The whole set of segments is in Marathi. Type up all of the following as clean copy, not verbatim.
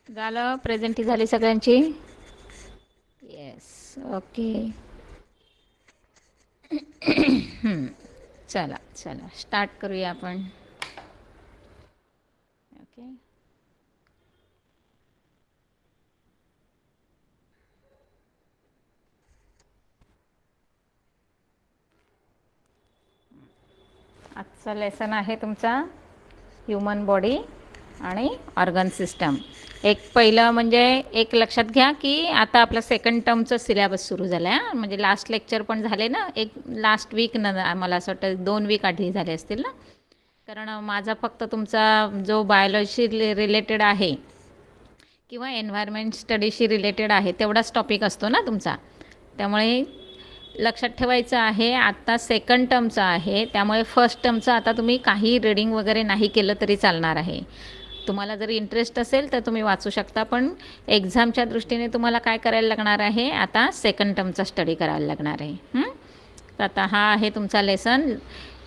झालं प्रेझेंटी झाली सगळ्यांची. Yes okay. चला चला स्टार्ट करूया आपण. ओके. आजचा लेसन आहे तुमचा ह्युमन बॉडी आणि ऑर्गन सिस्टम. एक पहिलं म्हणजे एक लक्षात घ्या की आता आपला सेकंड टर्मचं सिलेबस सुरू झालं आहे. म्हणजे लास्ट लेक्चर पण झाले ना, एक लास्ट वीक न मला असं वाटतं 2 वीक आधी झाले असतील ना. कारण माझा फक्त तुमचा जो बायोलॉजी रिलेटेड आहे किंवा एन्व्हायरमेंट स्टडीशी रिलेटेड आहे तेवढाच टॉपिक असतो ना तुमचा. त्यामुळे लक्षात ठेवायचं आहे आत्ता सेकंड टर्मचं आहे, त्यामुळे फर्स्ट टर्मचं आता तुम्ही काही रीडिंग वगैरे नाही केलं तरी चालणार आहे. तुम्हाला जर इंटरेस्ट असेल तर तुम्ही वाचू शकता, पण एक्झामच्या दृष्टीने तुम्हाला काय करायला लागणार आहे, आता सेकंड टर्मचा स्टडी करायला लागणार आहे. तर आता हा आहे तुमचा lesson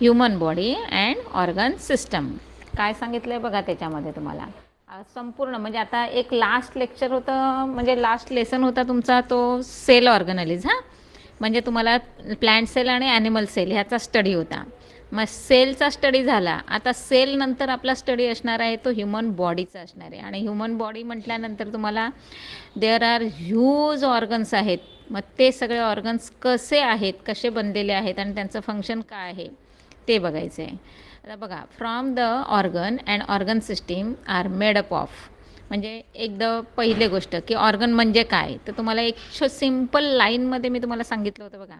human body and organ system. काय सांगितलं आहे बघा त्याच्यामध्ये तुम्हाला संपूर्ण. म्हणजे आता एक लास्ट लेक्चर होतं, म्हणजे लास्ट लेसन होता तुमचा तो सेल ऑर्गनॅलिज. म्हणजे तुम्हाला प्लांट सेल आणि ॲनिमल सेल ह्याचा स्टडी होता. मग सेलचा स्टडी झाला. आता सेल नंतर आपला स्टडी असणार आहे तो ह्युमन बॉडीचा असणार आहे. आणि ह्युमन बॉडी म्हटल्यानंतर तुम्हाला देअर आर ह्यूज ऑर्गन्स आहेत. मग ते सगळे ऑर्गन्स कसे आहेत, कसे बनलेले आहेत आणि त्यांचं फंक्शन काय आहे ते बघायचं आहे. आता बघा, from the organ and organ system are made up of. म्हणजे एकदा पहिली गोष्ट की ऑर्गन म्हणजे काय, तर तुम्हाला एक सिम्पल लाईनमध्ये मी तुम्हाला सांगितलं होतं बघा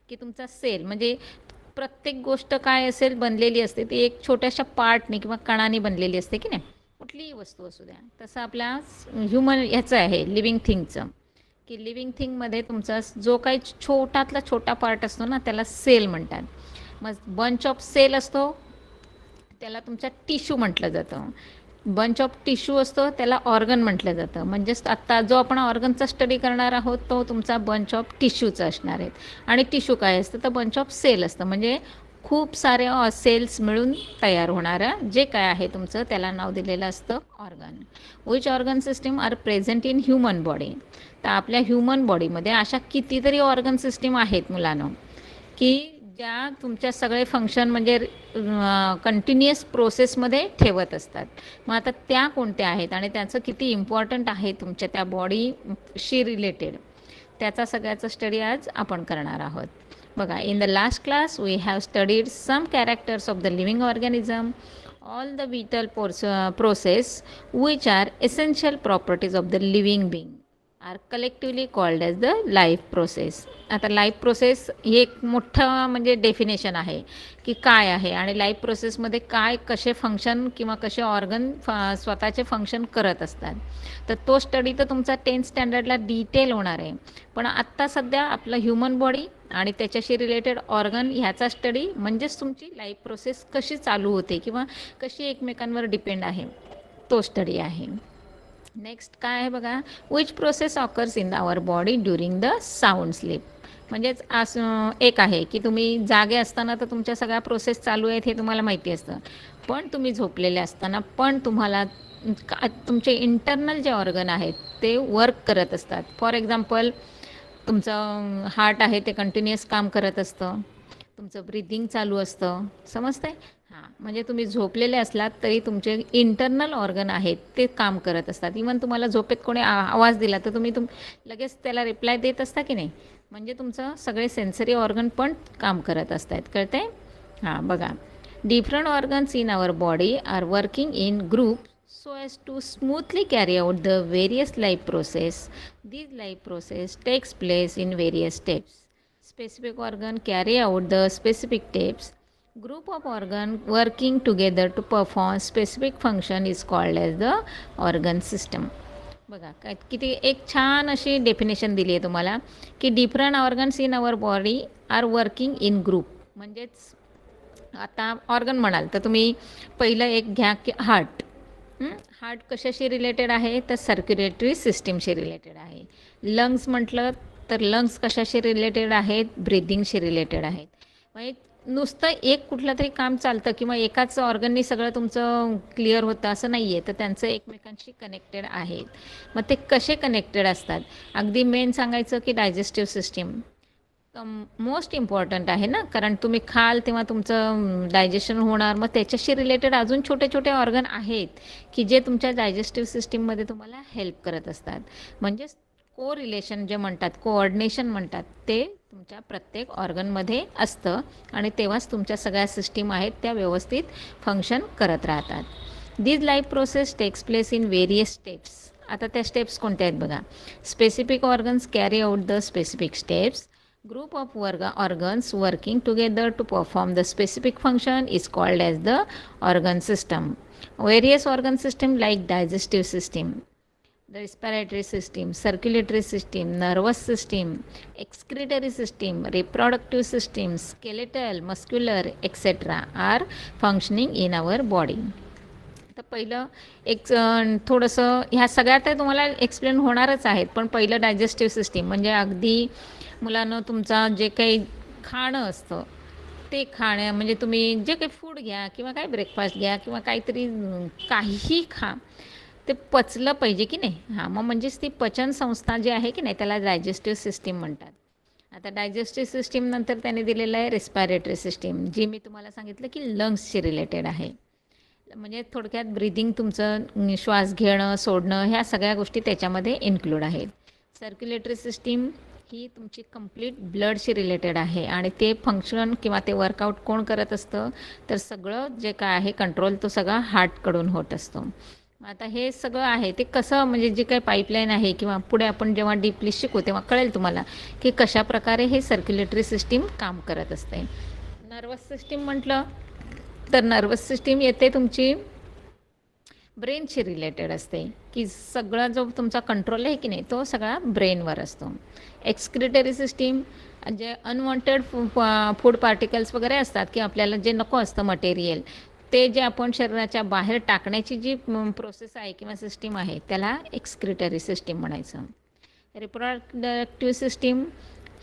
की तुमचा सेल म्हणजे प्रत्येक गोष्ट काय असेल बनलेली असते ती एक छोट्याशा पार्टने किंवा कणाने बनलेली असते की नाही, कुठलीही वस्तू असू द्या. तसं आपल्या ह्युमन ह्याचं आहे लिव्हिंग थिंगचं, की लिव्हिंग थिंगमध्ये तुमचा जो काही छोटातला छोटा पार्ट असतो ना त्याला सेल म्हणतात. मग बंच ऑफ सेल असतो त्याला तुमचा टिश्यू म्हटलं जातं. बंच ऑफ टिश्यू असतो त्याला ऑर्गन म्हटलं जातं. म्हणजेच आत्ता जो आपण ऑर्गनचा स्टडी करणार आहोत तो तुमचा बंच ऑफ टिश्यूचा असणार आहे. आणि टिश्यू काय असतं तर बंच ऑफ सेल असतं. म्हणजे खूप सारे सेल्स मिळून तयार होणारं जे काय आहे तुमचं त्याला नाव दिलेलं असतं organ. Which organ system are present in human body. तर आपल्या ह्युमन बॉडीमध्ये अशा कितीतरी ऑर्गन सिस्टीम आहेत मुलांनो, की ज्या तुमच्या सगळे फंक्शन म्हणजे कंटिन्युअस प्रोसेसमध्ये ठेवत असतात. मग आता त्या कोणत्या आहेत आणि त्याचं किती इम्पॉर्टंट आहे तुमच्या त्या बॉडीशी रिलेटेड, त्याचा सगळ्याचा स्टडी आज आपण करणार आहोत. बघा, in the last class we have studied some characters of the living organism, all the vital process which are essential properties of the living being are collectively called as the life process. आता लाईफ प्रोसेस ही एक मोठं म्हणजे डेफिनेशन आहे की काय आहे आणि लाईफ प्रोसेसमध्ये काय कसे फंक्शन किंवा कसे ऑर्गन स्वतःचे फंक्शन करत असतात. तर तो स्टडी तर तुमचा 10th स्टँडर्डला डिटेल होणार आहे. पण आत्ता सध्या आपलं ह्युमन बॉडी आणि त्याच्याशी रिलेटेड ऑर्गन ह्याचा स्टडी म्हणजेच तुमची लाईफ प्रोसेस कशी चालू होते किंवा कशी एकमेकांवर डिपेंड आहे तो स्टडी आहे. नेक्स्ट काय आहे बघा, which process occurs in our body during the sound sleep. म्हणजेच एक आहे की तुम्ही जागे असताना तर तुमच्या सगळ्या प्रोसेस चालू आहेत हे तुम्हाला माहिती असतं, पण तुम्ही झोपलेले असताना पण तुम्हाला तुमचे इंटरनल जे ऑर्गन आहेत ते वर्क करत असतात. फॉर एक्झाम्पल तुमचं हार्ट आहे ते कंटिन्युअस काम करत असतं, तुमचं ब्रिदिंग चालू असतं, समजतंय. हां, म्हणजे तुम्ही झोपलेले असलात तरी तुमचे इंटरनल ऑर्गन आहेत ते काम करत असतात. इवन तुम्हाला झोपेत कोणी आवाज दिला तर तुम्ही लगेच त्याला रिप्लाय देत असता की नाही. म्हणजे तुमचं सगळे सेन्सरी ऑर्गन पण काम करत असतात, कळतंय. हां बघा, different organs in our body are working in group so as to smoothly carry out the various life process. These life process takes place in various steps. Specific organ carry out the specific steps. Group of organ working together to perform specific function is called as the organ system. बघा काय किती एक छान अशी डेफिनेशन दिली आहे तुम्हाला की different organs in our body are working in group. म्हणजेच आता ऑर्गन म्हणाल तर तुम्ही पहिलं एक घ्या की हार्ट. हार्ट कशाशी रिलेटेड आहे तर सर्क्युलेटरी सिस्टीमशी रिलेटेड आहे. लंग्स म्हटलं तर लंग्स कशाशी रिलेटेड आहेत, ब्रिदिंगशी रिलेटेड आहेत. मग एक नुसतं एक कुठलं तरी काम चालतं किंवा एकाच ऑर्गननी सगळं तुमचं क्लिअर होतं असं नाही आहे, तर त्यांचं एकमेकांशी कनेक्टेड आहेत. मग ते कसे कनेक्टेड असतात? अगदी मेन सांगायचं की डायजेस्टिव्ह सिस्टीम मोस्ट इम्पॉर्टंट आहे ना, कारण तुम्ही खाल तेव्हा तुमचं डायजेशन होणार. मग त्याच्याशी रिलेटेड अजून छोटे छोटे ऑर्गन आहेत की जे तुमच्या डायजेस्टिव्ह सिस्टीममध्ये तुम्हाला हेल्प करत असतात. म्हणजेच को रिलेशन जे म्हणतात, कोऑर्डिनेशन म्हणतात, ते तुमच्या प्रत्येक ऑर्गनमध्ये असतं आणि तेव्हाच तुमच्या सगळ्या सिस्टीम आहेत त्या व्यवस्थित फंक्शन करत राहतात. This life process takes place in various steps. आता त्या स्टेप्स कोणत्या आहेत बघा. Specific organs carry out the specific steps. Group of organs working together to perform the specific function is called as the organ system. Various organ system like digestive system, the respiratory system, circulatory system, nervous system, excretory system, reproductive system, skeletal, muscular, etc. are functioning in our body. तर पहिलं एक थोडंसं ह्या सगळ्या तर तुम्हाला एक्सप्लेन होणारच आहेत, पण पहिलं डायजेस्टिव्ह सिस्टीम म्हणजे अगदी मुलांना तुमचा जे काही खाणं असतं ते खाणं म्हणजे तुम्ही जे काही फूड घ्या किंवा काय ब्रेकफास्ट घ्या किंवा काहीतरी काहीही खा, ते पचलं पाहिजे की नाही. हां, मग म्हणजेच ती पचन संस्था जी आहे की नाही त्याला डायजेस्टिव्ह सिस्टीम म्हणतात. आता डायजेस्टिव्ह सिस्टीम नंतर त्याने दिलेलं आहे रेस्पायरेटरी सिस्टीम, जी मी तुम्हाला सांगितलं की लंग्सशी रिलेटेड आहे. म्हणजे थोडक्यात ब्रिदिंग तुमचं श्वास घेणं सोडणं ह्या सगळ्या गोष्टी त्याच्यामध्ये इन्क्लूड आहेत. सर्क्युलेटरी सिस्टीम ही तुमची कंप्लीट ब्लडशी रिलेटेड आहे आणि ते फंक्शन किंवा ते वर्कआउट कोण करत असतं, तर सगळं जे काय आहे कंट्रोल तो सगळा हार्टकडून होत असतो. आता हे सगळं आहे ते कसं म्हणजे जे काही पाईपलाईन आहे किंवा पुढे आपण जेव्हा डीपली शिकू तेव्हा कळेल तुम्हाला की कशा प्रकारे हे सर्क्युलेटरी सिस्टीम काम करत असते. नर्वस सिस्टीम म्हटलं तर नर्वस सिस्टीम येते तुमची ब्रेनशी रिलेटेड असते की सगळा जो तुमचा कंट्रोल आहे की नाही तो सगळा ब्रेनवर असतो. एक्सक्रिटरी सिस्टीम जे अनवॉन्टेड फूड पार्टिकल्स वगैरे असतात की आपल्याला जे नको असतं मटेरियल, ते जे आपण शरीराच्या बाहेर टाकण्याची जी प्रोसेस आहे किंवा सिस्टीम आहे त्याला एक्सक्रिटरी सिस्टीम म्हणायचं. रिप्रोडक्टिव्ह सिस्टीम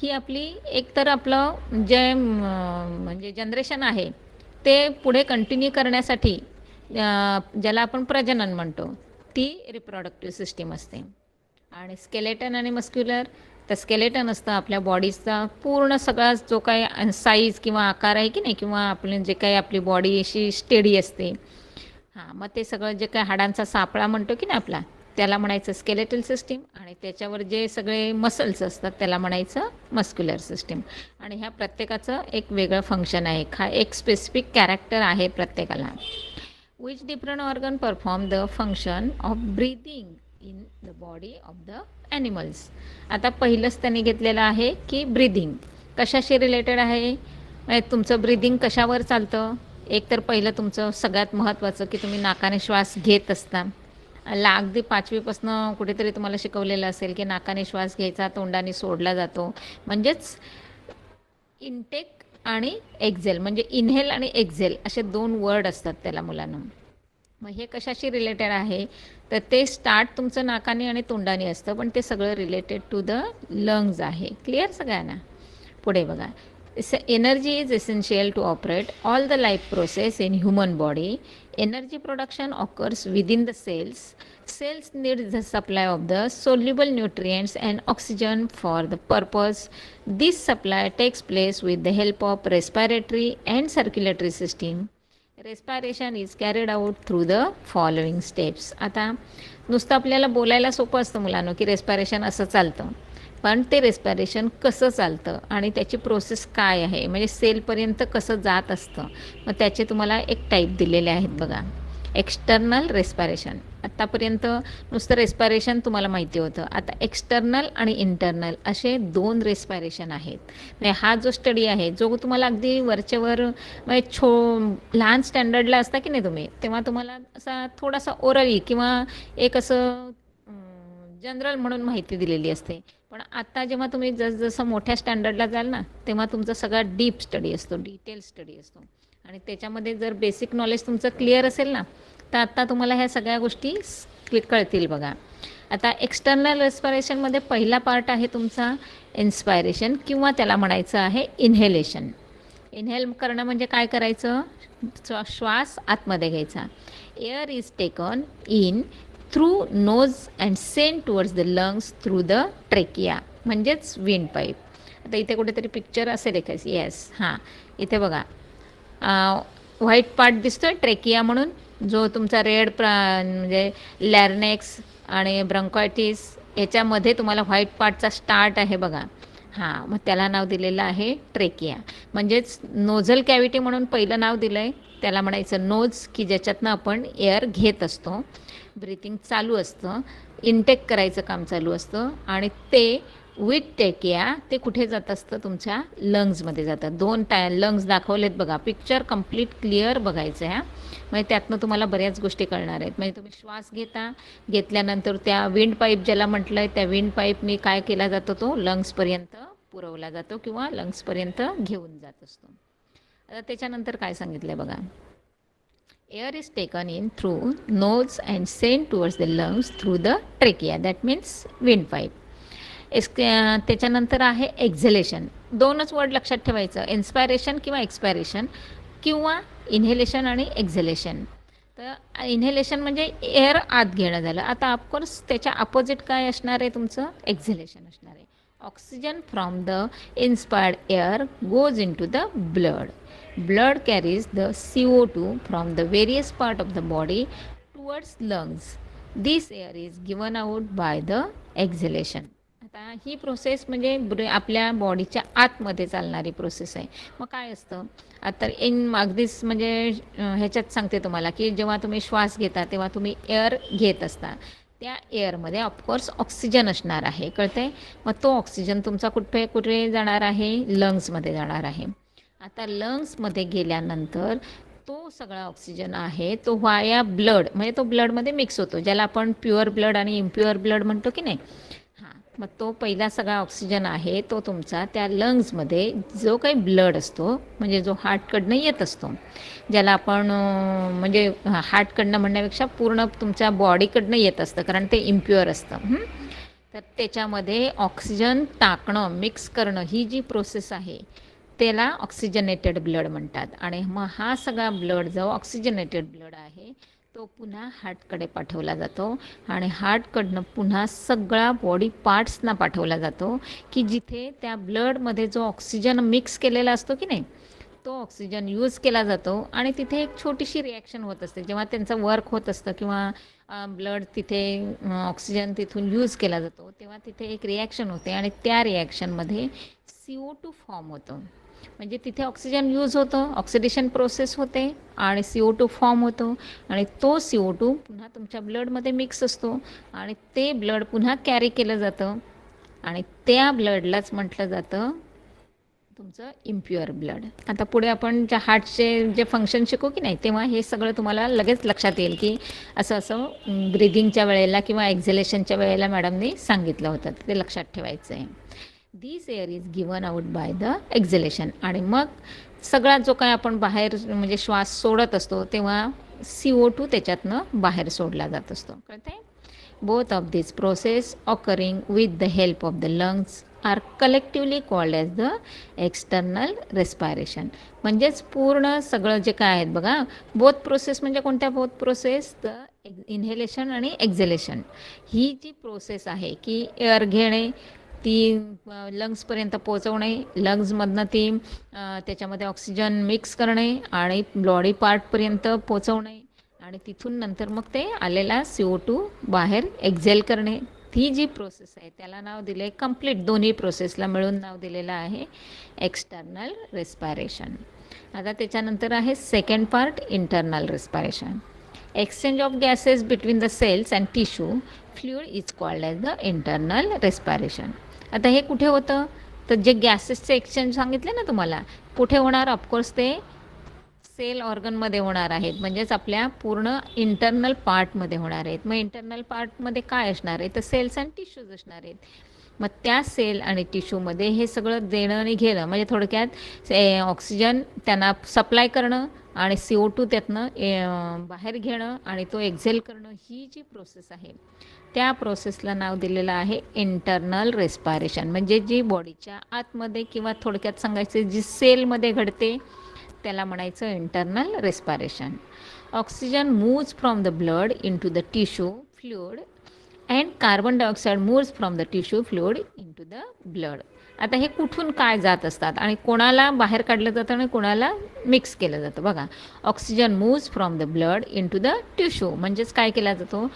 ही आपली एकतर आपलं जे म्हणजे जनरेशन आहे ते पुढे कंटिन्यू करण्यासाठी ज्याला आपण प्रजनन म्हणतो ती रिप्रोडक्टिव्ह सिस्टीम असते. आणि स्केलेटन आणि मस्क्युलर, तर स्केलेटन असतं आपल्या बॉडीचा पूर्ण सगळा जो काही साईज किंवा आकार आहे की नाही किंवा आपले जे काही आपली बॉडी अशी स्टेडी असते, हां, मग ते सगळं जे काही हाडांचा सापळा म्हणतो की नाही आपला त्याला म्हणायचं स्केलेटल सिस्टीम आणि त्याच्यावर जे सगळे मसल्स असतात त्याला म्हणायचं मस्क्युलर सिस्टीम. आणि ह्या प्रत्येकाचं एक वेगळं फंक्शन आहे, एक स्पेसिफिक कॅरेक्टर आहे प्रत्येकाला. Which different organ perform the function of breathing in the body of the animals. आता पहिलंच त्यांनी घेतलेलं आहे की ब्रीदिंग कशाशी रिलेटेड आहे. म्हणजे तुमचं ब्रीदिंग कशावर चालतं. एक तर पहिलं तुमचं सगळ्यात महत्त्वाचं की तुम्ही नाकाने श्वास घेत असता. अगदी 5वीपासून कुठेतरी तुम्हाला शिकवलेलं असेल की नाकाने श्वास घ्यायचा तोंडाने सोडला जातो. म्हणजेच इनटेक आणि एक्झेल म्हणजे इनहेल आणि एक्झेल असे 2 वर्ड असतात त्याला मुलांना. मग हे कशाशी रिलेटेड आहे तर ते स्टार्ट तुमचं नाकाने आणि तोंडाने असतं, पण ते सगळं रिलेटेड टू द लंग्स आहे. क्लिअर सगळ्यांना. पुढे बघा. Energy is essential to operate all the life process in human body. Energy production occurs within the cells. Cells need the supply of the soluble nutrients and oxygen for the purpose. This supply takes place with the help of respiratory and circulatory system. Respiration is carried out through the following steps. आता नुसतं आपल्याला बोलायला सोपं असतं मुलांनो की रेस्पिरेशन असं चालतं, पण ते रेस्पिरेशन कसं चालतं आणि त्याची प्रोसेस काय आहे म्हणजे सेलपर्यंत कसं जात असतं, मग त्याचे तुम्हाला एक टाईप दिलेले आहेत बघा. External respiration. आत्तापर्यंत नुसतं रेस्पिरेशन तुम्हाला माहिती होतं, आता एक्सटर्नल आणि इंटरनल असे 2 रेस्पिरेशन आहेत. म्हणजे हा जो स्टडी आहे जो तुम्हाला अगदी वरचेवर म्हणजे लहान स्टँडर्डला असता की नाही तुम्ही, तेव्हा तुम्हाला असा थोडासा ओरली किंवा एक असं जनरल म्हणून माहिती दिलेली असते. पण आत्ता जेव्हा तुम्ही जसं मोठ्या स्टँडर्डला जाल ना तेव्हा तुमचा सगळा डीप स्टडी असतो, डिटेल स्टडी असतो आणि त्याच्यामध्ये जर बेसिक नॉलेज तुमचं क्लिअर असेल ना तर आत्ता तुम्हाला ह्या सगळ्या गोष्टी कळतील बघा. आता एक्सटर्नल रेस्पिरेशनमध्ये पहिला पार्ट आहे तुमचा इन्स्पायरेशन किंवा त्याला म्हणायचं आहे इन्हेलेशन. इनहेल करणं म्हणजे काय करायचं, श्वास आतमध्ये घ्यायचा. Air is taken in through nose and sent towards the lungs through the trachea, म्हणजेच विंड पाईप. आता इथे कुठेतरी पिक्चर असेल एखादी, येस, हां, इथे बघा व्हाईट पार्ट दिसतोय ट्रेकिया म्हणून, जो तुमचा रेड म्हणजे लॅरनेक्स आणि ब्रँकायटिस याच्यामध्ये तुम्हाला व्हाईट पार्टचा स्टार्ट आहे बघा. हां, मग त्याला नाव दिलेलं आहे ट्रेकिया. म्हणजेच नोझल कॅव्हिटी म्हणून पहिलं नाव दिलं आहे त्याला, म्हणायचं नोज, की ज्याच्यातनं आपण एअर घेत असतो, ब्रिथिंग चालू असतं, इनटेक करायचं काम चालू असतं, आणि ते विथ टेकिया ते कुठे जात असतं, तुमच्या लंग्समध्ये जातं. दोन लंग्स दाखवलेत बघा, पिक्चर कंप्लीट क्लिअर बघायचं आहे. म्हणजे त्यातनं तुम्हाला बऱ्याच गोष्टी कळणार आहेत. म्हणजे तुम्ही श्वास घेतल्यानंतर त्या विंड पाईप ज्याला म्हटलं आहे, त्या विंड पाईपनी काय केला जातो, तो लंग्सपर्यंत पुरवला जातो किंवा लंग्सपर्यंत घेऊन जात असतो. आता त्याच्यानंतर काय सांगितलं आहे बघा, air is taken in through nose and sent towards the lungs through the trachea, that means wind pipe. त्याच्यानंतर आहे एक्झलेशन. दोनच वर्ड लक्षात ठेवायचं, इन्स्पायरेशन किंवा एक्सपायरेशन, किंवा इन्हेलेशन आणि एक्झलेशन. तर इन्हेलेशन म्हणजे एअर आत घेणं झालं. आता ऑफकोर्स त्याच्या अपोजिट काय असणार आहे, तुमचं एक्झलेशन असणार आहे. Oxygen from the inspired air goes in to the blood. Blood carries the CO2 from the various part of the body towards lungs. This air is given out by the exhalation. आता ही प्रोसेस म्हणजे आपल्या बॉडीच्या आतमध्ये चालणारी प्रोसेस आहे. मग काय असतं, आता अगदीच म्हणजे ह्याच्यात सांगते तुम्हाला, की जेव्हा तुम्ही श्वास घेता तेव्हा तुम्ही एअर घेत असता, त्या एअरमध्ये ऑफकोर्स ऑक्सिजन असणार आहे, कळतंय. मग तो ऑक्सिजन तुमचा कुठे जाणार आहे, लंग्समध्ये जाणार आहे. आता लंग्समध्ये गेल्यानंतर तो सगळा ऑक्सिजन आहे तो वाया ब्लड, म्हणजे तो ब्लडमध्ये मिक्स होतो, ज्याला आपण प्युअर ब्लड आणि इम्प्युअर ब्लड म्हणतो की नाही. मग तो पहिला सगळा ऑक्सिजन आहे तो तुमचा त्या लंग्समध्ये जो काही ब्लड असतो, म्हणजे जो हार्टकडनं येत असतो, ज्याला आपण म्हणजे हार्टकडनं म्हणण्यापेक्षा पूर्ण तुमच्या बॉडीकडनं येत असतं, कारण ते इम्प्युअर असतं. तर त्याच्यामध्ये ऑक्सिजन टाकणं, मिक्स करणं, ही जी प्रोसेस आहे त्याला ऑक्सिजनेटेड ब्लड म्हणतात. आणि मग हा सगळा ब्लड जो ऑक्सिजनेटेड ब्लड आहे तो पुन्हा हार्टकडे पाठवला जातो, आणि हार्टकडनं पुन्हा सगळा बॉडी पार्ट्सना पाठवला जातो, की जिथे त्या ब्लडमध्ये जो ऑक्सिजन मिक्स केलेला असतो की नाही, तो ऑक्सिजन यूज केला जातो. आणि तिथे एक छोटीशी रिॲक्शन होत असते जेव्हा त्यांचं वर्क होत असतं, किंवा ब्लड तिथे ऑक्सिजन तिथून यूज केला जातो, तेव्हा तिथे एक रिॲक्शन होते, आणि त्या रिॲक्शनमध्ये CO2 फॉर्म होतो. म्हणजे तिथे ऑक्सिजन यूज होतं, ऑक्सिडेशन प्रोसेस होते, आणि CO2 फॉर्म होतो, आणि तो CO2 पुन्हा तुमच्या ब्लडमध्ये मिक्स असतो, आणि ते ब्लड पुन्हा कॅरी केलं जातं, आणि त्या ब्लडलाच म्हटलं जातं तुमचं इम्प्युअर ब्लड. आता पुढे आपण ज्या हार्टचे जे फंक्शन शिकू की नाही, तेव्हा हे सगळं तुम्हाला लगेच लक्षात येईल, की असं असं ब्रिदिंगच्या वेळेला किंवा एक्झलेशनच्या वेळेला मॅडमने सांगितलं होतं, ते लक्षात ठेवायचं आहे. This air is given out by the exhalation. आणि मग सगळा जो काय आपण बाहेर म्हणजे श्वास सोडत असतो तेव्हा CO2 त्याच्यातनं बाहेर सोडला जात असतो, कळतंय. Both of this process occurring with the help of the lungs are collectively called as the external respiration. म्हणजेच पूर्ण सगळं जे काय आहेत बघा, बोथ प्रोसेस म्हणजे कोणत्या बोथ प्रोसेस, द इन्हेलेशन आणि एक्झलेशन. ही जी प्रोसेस आहे की एअर घेणे, ती लंग्सपर्यंत पोचवणे, लंग्समधनं ती त्याच्यामध्ये ऑक्सिजन मिक्स करणे आणि बॉडी पार्टपर्यंत पोचवणे, आणि तिथून नंतर मग ते आलेला CO2 बाहेर एक्झेल करणे, ही जी प्रोसेस आहे त्याला नाव दिलं आहे कंप्लीट, दोन्ही प्रोसेसला मिळून नाव दिलेलं आहे एक्सटर्नल रेस्पायरेशन. आता त्याच्यानंतर आहे second part, internal respiration. Exchange of gases between the cells and tissue fluid is called as the internal respiration. आता हे कुठे होतं, तर जे गॅसेसचे एक्सचेंज सांगितले ना तुम्हाला, कुठे होणार, ऑफकोर्स ते सेल ऑर्गनमध्ये होणार आहेत, म्हणजेच आपल्या पूर्ण इंटरनल पार्टमध्ये होणार आहेत. मग इंटरनल पार्टमध्ये काय असणार आहे, तर सेल्स अँड टिश्यूज असणार आहेत. मग त्या सेल आणि टिश्यूमध्ये हे सगळं देणं आणि घेणं, म्हणजे थोडक्यात ऑक्सिजन त्यांना सप्लाय करणं आणि CO2 त्यातनं बाहेर घेणं आणि तो एक्झेल करणं, ही जी प्रोसेस आहे त्या प्रोसेसला नाव दिलेलं आहे इंटरनल रेस्पायरेशन. म्हणजे जी बॉडीच्या आतमध्ये किंवा थोडक्यात सांगायचं जी सेलमध्ये घडते त्याला म्हणायचं internal respiration. Oxygen moves from the blood into the tissue fluid and carbon dioxide moves from the tissue fluid into the blood. आता हे कुठून काय जात असतात आणि कोणाला बाहेर काढलं जातं आणि कोणाला मिक्स केलं जातं बघा. Oxygen moves from the blood into the tissue म्हणजेच काय केला जातो,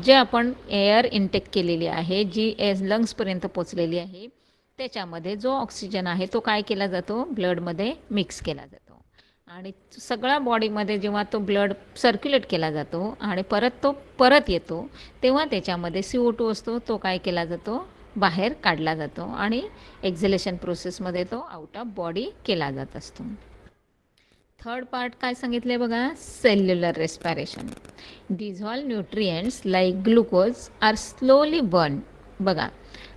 जे आपण एअर इनटेक केलेली आहे, जी लंग्सपर्यंत पोचलेली आहे, त्याच्यामध्ये जो ऑक्सिजन आहे तो काय केला जातो, ब्लडमध्ये मिक्स केला जातो. आणि सगळ्या बॉडीमध्ये जेव्हा तो ब्लड सर्क्युलेट केला जातो आणि तो परत येतो, तेव्हा त्याच्यामध्ये CO2 असतो, तो काय केला जातो, बाहेर काढला जातो आणि एक्झलेशन प्रोसेसमध्ये तो आउट ऑफ बॉडी केला जात असतो. थर्ड पार्ट काय सांगितलं आहे बघा, cellular respiration. Dissolve nutrients like glucose are slowly burn. बघा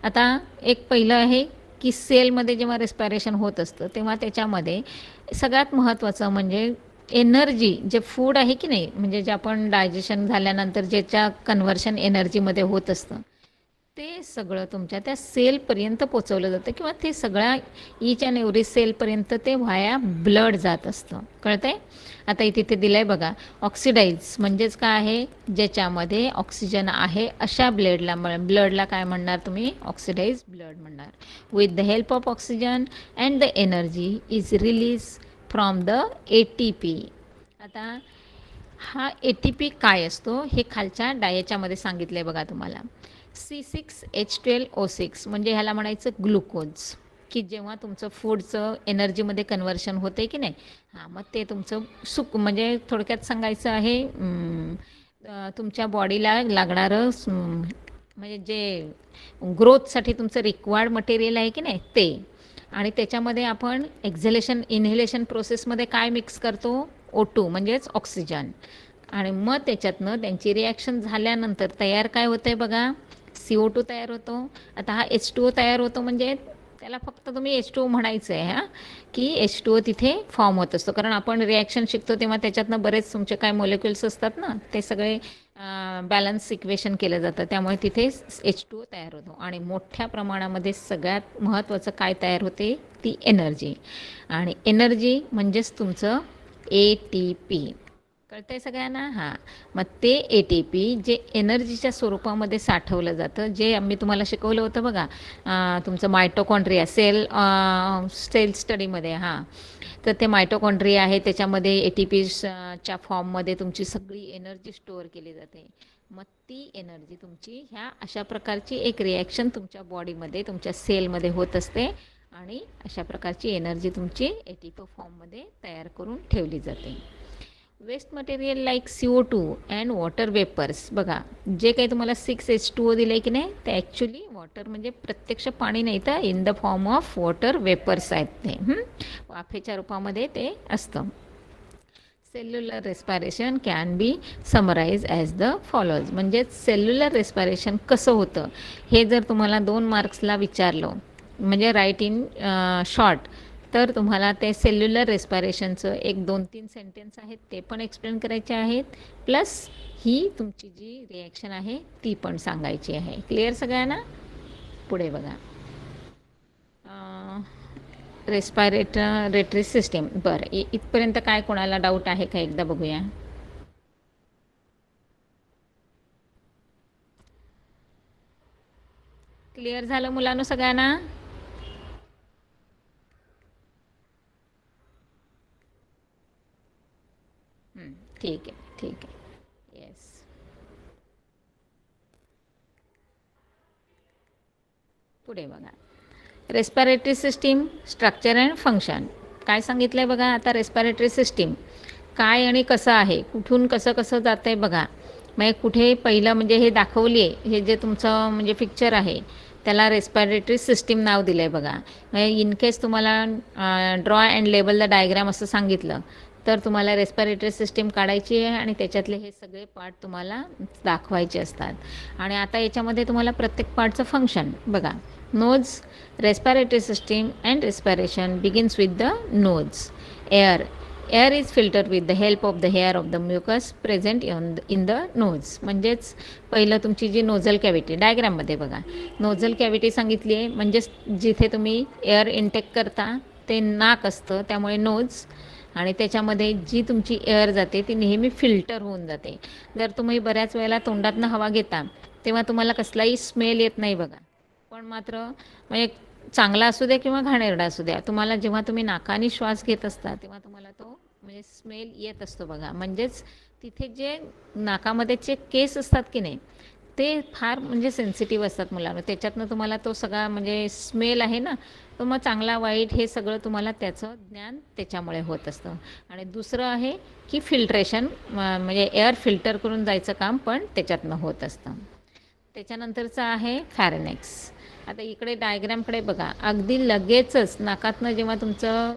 आता एक पहिलं आहे की सेलमध्ये जेव्हा रेस्पायरेशन होत असतं तेव्हा त्याच्यामध्ये सगळ्यात महत्त्वाचं म्हणजे एनर्जी, जे फूड आहे की नाही, म्हणजे जे आपण डायजेशन झाल्यानंतर ज्याच्या कन्व्हर्शन एनर्जीमध्ये होत असतं ते सगळं तुमच्या त्या सेलपर्यंत पोचवलं जातं किंवा ते सगळ्या ईच अँड एव्हरी सेलपर्यंत ते व्हाया ब्लड जात असतं. कळतं आहे? आता इथे ते दिलं आहे बघा, ऑक्सिडाईज म्हणजेच काय आहे, ज्याच्यामध्ये ऑक्सिजन आहे अशा ब्लडला काय म्हणणार तुम्ही, ऑक्सिडाईज ब्लड म्हणणार. With the help of oxygen and the energy is release from the ATP. आता हा ATP काय असतो हे खालच्या डायच्यामध्ये सांगितलं आहे बघा तुम्हाला. C6H12O6 म्हणजे ह्याला म्हणायचं ग्लुकोज, की जेव्हा तुमचं फूडचं एनर्जीमध्ये कन्व्हर्शन होते की नाही, मग ते तुमचं म्हणजे थोडक्यात सांगायचं आहे तुमच्या बॉडीला लागणारं म्हणजे जे ग्रोथसाठी तुमचं रिक्वायर्ड मटेरियल आहे की नाही ते. आणि त्याच्यामध्ये आपण इन्हेलेशन प्रोसेसमध्ये काय मिक्स करतो, O2 म्हणजेच ऑक्सिजन. आणि मग त्याच्यातनं त्यांची रिॲक्शन झाल्यानंतर तयार काय होतं आहे बघा, CO2 तयार होतो. आता हा H2O तयार होतो म्हणजे त्याला फक्त तुम्ही H2O म्हणायचं आहे की H2O तिथे फॉर्म होत असतो. कारण आपण रिॲक्शन शिकतो तेव्हा त्याच्यातनं बरेच तुमचे काय मॉलिक्युल्स असतात ना, ते सगळे बॅलन्स इक्वेशन केलं जातं, त्यामुळे तिथे H2O तयार होतो. आणि मोठ्या प्रमाणामध्ये सगळ्यात महत्त्वाचं काय तयार होते, ती एनर्जी. आणि एनर्जी म्हणजेच तुमचं ATP. कळतं आहे सगळ्यांना? मग ते ATP जे एनर्जीच्या स्वरूपामध्ये साठवलं जातं, जे मी तुम्हाला शिकवलं होतं बघा तुमचं मायटोकॉन्ड्रिया सेल स्टडीमध्ये. तर ते मायटोकॉन्ड्रिया आहे, त्याच्यामध्ये ATPच्या फॉर्ममध्ये तुमची सगळी एनर्जी स्टोअर केली जाते. मग ती एनर्जी तुमची ह्या अशा प्रकारची एक रिॲक्शन तुमच्या बॉडीमध्ये तुमच्या सेलमध्ये होत असते आणि अशा प्रकारची एनर्जी तुमची ATP फॉर्ममध्ये तयार करून ठेवली जाते. Waste material like CO2 and water vapours. बघा जे काही तुम्हाला 6H2O दिलं आहे की नाही, ते ॲक्च्युली वॉटर म्हणजे प्रत्यक्ष पाणी नाही, तर in the form of water vapours आहेत ते, वाफेच्या रूपामध्ये ते असतं. Cellular respiration can be summarise as the follows. म्हणजे सेल्युलर रेस्पायरेशन कसं होतं हे जर तुम्हाला 2 मार्क्सला विचारलं म्हणजे राईट इन शॉर्ट, तर तुम्हाला ते सेल्युलर रेस्पायरेशनचं 1-2-3 सेंटेन्स आहेत ते पण एक्सप्लेन करायचे आहेत, प्लस ही तुमची जी रिॲक्शन आहे ती पण सांगायची आहे. क्लिअर सगळ्यांना? पुढे बघा, रेस्पायरेटरी सिस्टीम. बरं, इथपर्यंत काय कोणाला डाऊट आहे का एकदा बघूया. क्लिअर झालं मुलांनो सगळ्यांना? ठीक आहे. येस. पुढे बघा, respiratory system structure and function. काय सांगितलं आहे बघा. आता रेस्पायरेटरी सिस्टीम काय आणि कसं आहे, कुठून कसं जातं आहे बघा. मग कुठे पहिलं म्हणजे हे दाखवली आहे, हे जे तुमचं म्हणजे पिक्चर आहे त्याला रेस्पायरेटरी सिस्टीम नाव दिलं आहे बघा. म्हणजे इन केस तुम्हाला draw and label the diagram असं सांगितलं तर तुम्हाला रेस्पायरेटरी सिस्टीम काढायची आहे आणि त्याच्यातले हे सगळे पार्ट तुम्हाला दाखवायचे असतात. आणि आता याच्यामध्ये तुम्हाला प्रत्येक पार्टचं फंक्शन बघा. Nose, respiratory system and respiration begins with the nose. Air air is filter with the help of the hair of the mucus present in the nose. म्हणजेच पहिलं तुमची जी नोझल कॅव्हिटी डायग्राममध्ये बघा, नोझल कॅव्हिटी सांगितली आहे, म्हणजेच जिथे तुम्ही एअर इनटेक करता ते नाक असतं, त्यामुळे नोज, आणि त्याच्यामध्ये जी तुमची एअर जाते ती नेहमी फिल्टर होऊन जाते. जर तुम्ही बऱ्याच वेळेला तोंडातनं हवा घेता तेव्हा तुम्हाला कसलाही स्मेल येत नाही बघा, पण मात्र म्हणजे चांगला असू द्या किंवा घाणेरडा असू द्या, तुम्हाला जेव्हा तुम्ही नाकाने श्वास घेत असता तेव्हा तुम्हाला तो म्हणजे स्मेल येत असतो बघा. म्हणजेच तिथे जे नाकामध्ये जे केस असतात की नाही ते फार म्हणजे सेन्सिटिव्ह असतात मुलांना, त्याच्यातनं तुम्हाला तो सगळा म्हणजे स्मेल आहे ना, तर मग चांगला वाईट हे सगळं तुम्हाला त्याचं ज्ञान त्याच्यामुळे होत असतं. आणि दुसरं आहे की फिल्ट्रेशन, म्हणजे एअर फिल्टर करून जायचं काम पण त्याच्यातनं होत असतं. त्याच्यानंतरचं आहे फॅरेनेक्स. आता इकडे डायग्रामकडे बघा, अगदी लगेचच नाकातनं जेव्हा तुमचं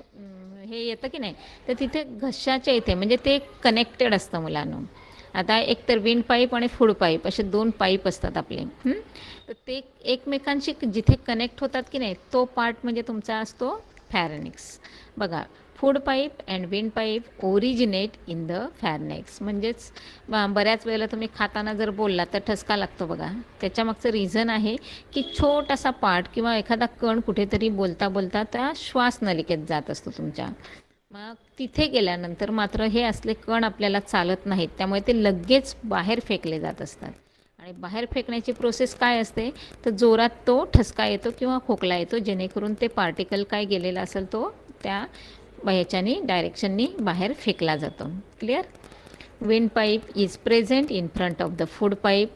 हे येतं की नाही, तर तिथे घशाच्या इथे म्हणजे ते कनेक्टेड असतं मुलांना. आता एक तर विंड पाईप आणि फूड पाईप असे 2 पाईप असतात आपले. तर ते एकमेकांशी जिथे कनेक्ट होतात की नाही, तो पार्ट म्हणजे तुमचा असतो फॅरेनिक्स. बघा, food pipe and wind pipe originate in the pharynx. म्हणजेच बऱ्याच वेळेला तुम्ही खाताना जर बोलला तर ठसका लागतो बघा, त्याच्यामागचं रिझन आहे की छोटासा पार्ट किंवा एखादा कण कुठेतरी बोलता बोलता त्या श्वासनलिकेत जात असतो तुमच्या. मग तिथे गेल्यानंतर मात्र हे असले कण आपल्याला चालत नाहीत, त्यामुळे ते लगेच बाहेर फेकले जात असतात. आणि बाहेर फेकण्याची प्रोसेस काय असते, तर जोरात तो ठसका येतो किंवा खोकला येतो, जेणेकरून ते पार्टिकल काय गेलेला असेल तो त्या ह्याच्यानी डायरेक्शननी बाहेर फेकला जातो. Clear. Wind pipe is present in front of the food pipe.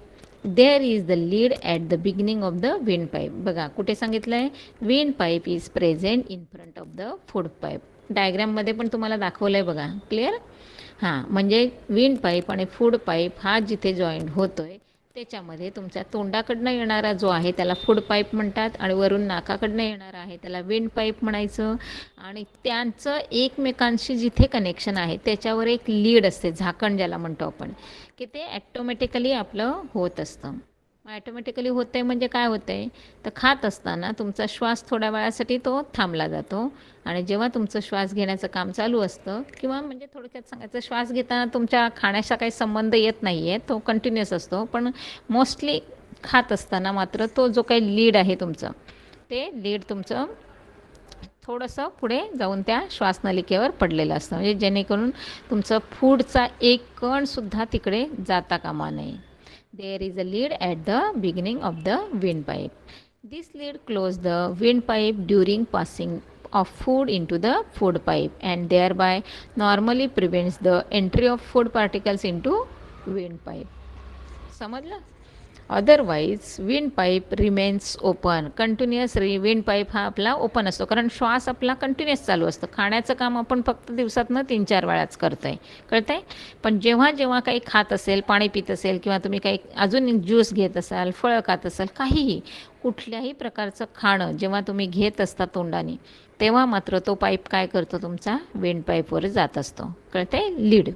There is the lid at the beginning of the wind pipe. बघा कुठे सांगितलं आहे, wind pipe is present in front of the food pipe. डायग्राममध्ये पण तुम्हाला दाखवलं आहे बघा. क्लिअर. हां, म्हणजे विंड पाईप आणि फूड पाईप हा जिथे जॉईंट होतो आहे त्याच्यामध्ये तुमच्या तोंडाकडनं येणारा जो आहे त्याला फूड पाईप म्हणतात, आणि वरून नाकाकडनं येणारा आहे त्याला विंड पाईप म्हणायचं. आणि त्यांचं एकमेकांशी जिथे कनेक्शन आहे त्याच्यावर एक लीड असते, झाकण ज्याला म्हणतो आपण, की ते ॲटोमॅटिकली आपलं होत असतं. ॲटोमॅटिकली होतं आहे म्हणजे काय होतं आहे, तर खात असताना तुमचा श्वास थोड्या वेळासाठी तो थांबला जातो, आणि जेव्हा तुमचं श्वास घेण्याचं काम चालू असतं, किंवा म्हणजे थोडक्यात सांगायचं, श्वास घेताना तुमच्या खाण्याचा काही संबंध येत नाही आहे, तो कंटिन्युअस असतो, पण मोस्टली खात असताना मात्र तो जो काही लीड आहे तुमचं, ते लीड तुमचं थोडंसं पुढे जाऊन त्या श्वासनलिकेवर पडलेलं असतं, म्हणजे जेणेकरून तुमचं फूडचा एक कणसुद्धा तिकडे जाता कामा नये. There is a lead at the beginning of the windpipe. This lead closes the windpipe during passing of food into the food pipe and thereby normally prevents the entry of food particles into windpipe. समजलं? Otherwise wind pipe remains open. Continuous wind pipe हा आपला ओपन असतो, कारण श्वास आपला कंटिन्युअस चालू असतो. खाण्याचं काम आपण फक्त दिवसातनं 3-4 वेळाच करतो आहे, कळतं आहे. पण जेव्हा जेव्हा काही खात असेल, पाणी पित असेल, किंवा तुम्ही काही अजून ज्यूस घेत असाल, फळं खात असाल, काहीही कुठल्याही प्रकारचं खाणं जेव्हा तुम्ही घेत असता तोंडाने, तेव्हा मात्र तो पाईप काय करतो, तुमचा विंड पाईपवर जात असतो, कळतं आहे, लीड.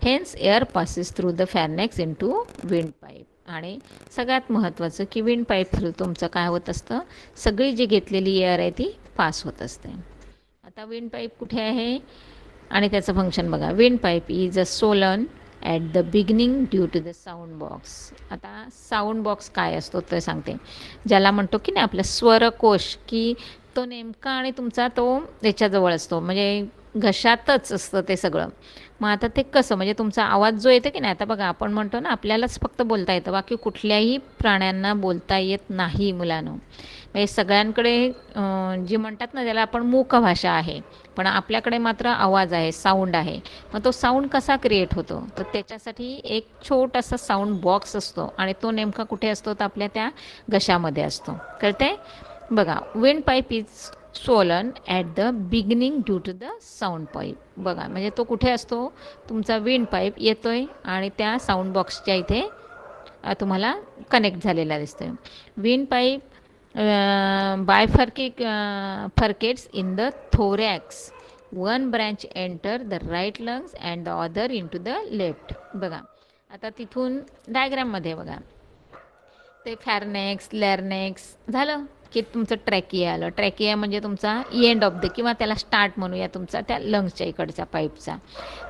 Hence air passes through the pharynx in to wind pipe. आणि सगळ्यात महत्त्वाचं की विंड पाईप थ्रू तुमचं काय होत असतं, सगळी जी घेतलेली एअर आहे ती पास होत असते. आता विंड पाईप कुठे आहे आणि त्याचं फंक्शन बघा. Wind pipe is a swollen at the beginning due to the sound box. आता साऊंड बॉक्स काय असतो ते सांगते, ज्याला म्हणतो की नाही आपला स्वरकोश, की तो नेमका आणि तुमचा तो त्याच्याजवळ असतो, म्हणजे घशातच असतं ते सगळं. मग आता ते कसं, म्हणजे तुमचा आवाज जो येतो की नाही, आता बघा आपण म्हणतो ना आपल्यालाच फक्त बोलता येतं, बाकी कुठल्याही प्राण्यांना बोलता येत नाही मुलांनो. म्हणजे सगळ्यांकडे जी म्हणतात ना त्याला आपण मूक भाषा आहे, पण आपल्याकडे मात्र आवाज आहे, साऊंड आहे. मग तो साऊंड कसा क्रिएट होतो, तर त्याच्यासाठी एक छोटासा साऊंड बॉक्स असतो, आणि तो नेमका कुठे असतो, तर आपल्या त्या घशामध्ये असतो, कळते. बघा, wind pipe is swollen at the beginning due to the sound pipe. बघा, म्हणजे तो कुठे असतो, तुमचा विंड पाईप येतो आहे आणि त्या साऊंड बॉक्सच्या इथे तुम्हाला कनेक्ट झालेला दिसतो आहे. Wind pipe furcates in the thorax. One branch enter the right lungs and the other in to the left. बघा, आता तिथून डायग्राममध्ये बघा, ते फॅरनेक्स, लॅरनेक्स झालं, की तुमचं ट्रॅकिया आलं. ट्रॅकिया म्हणजे तुमचा एंड ऑफ द किंवा त्याला स्टार्ट म्हणूया तुमचा त्या लंग्सच्या इकडच्या पाईपचा.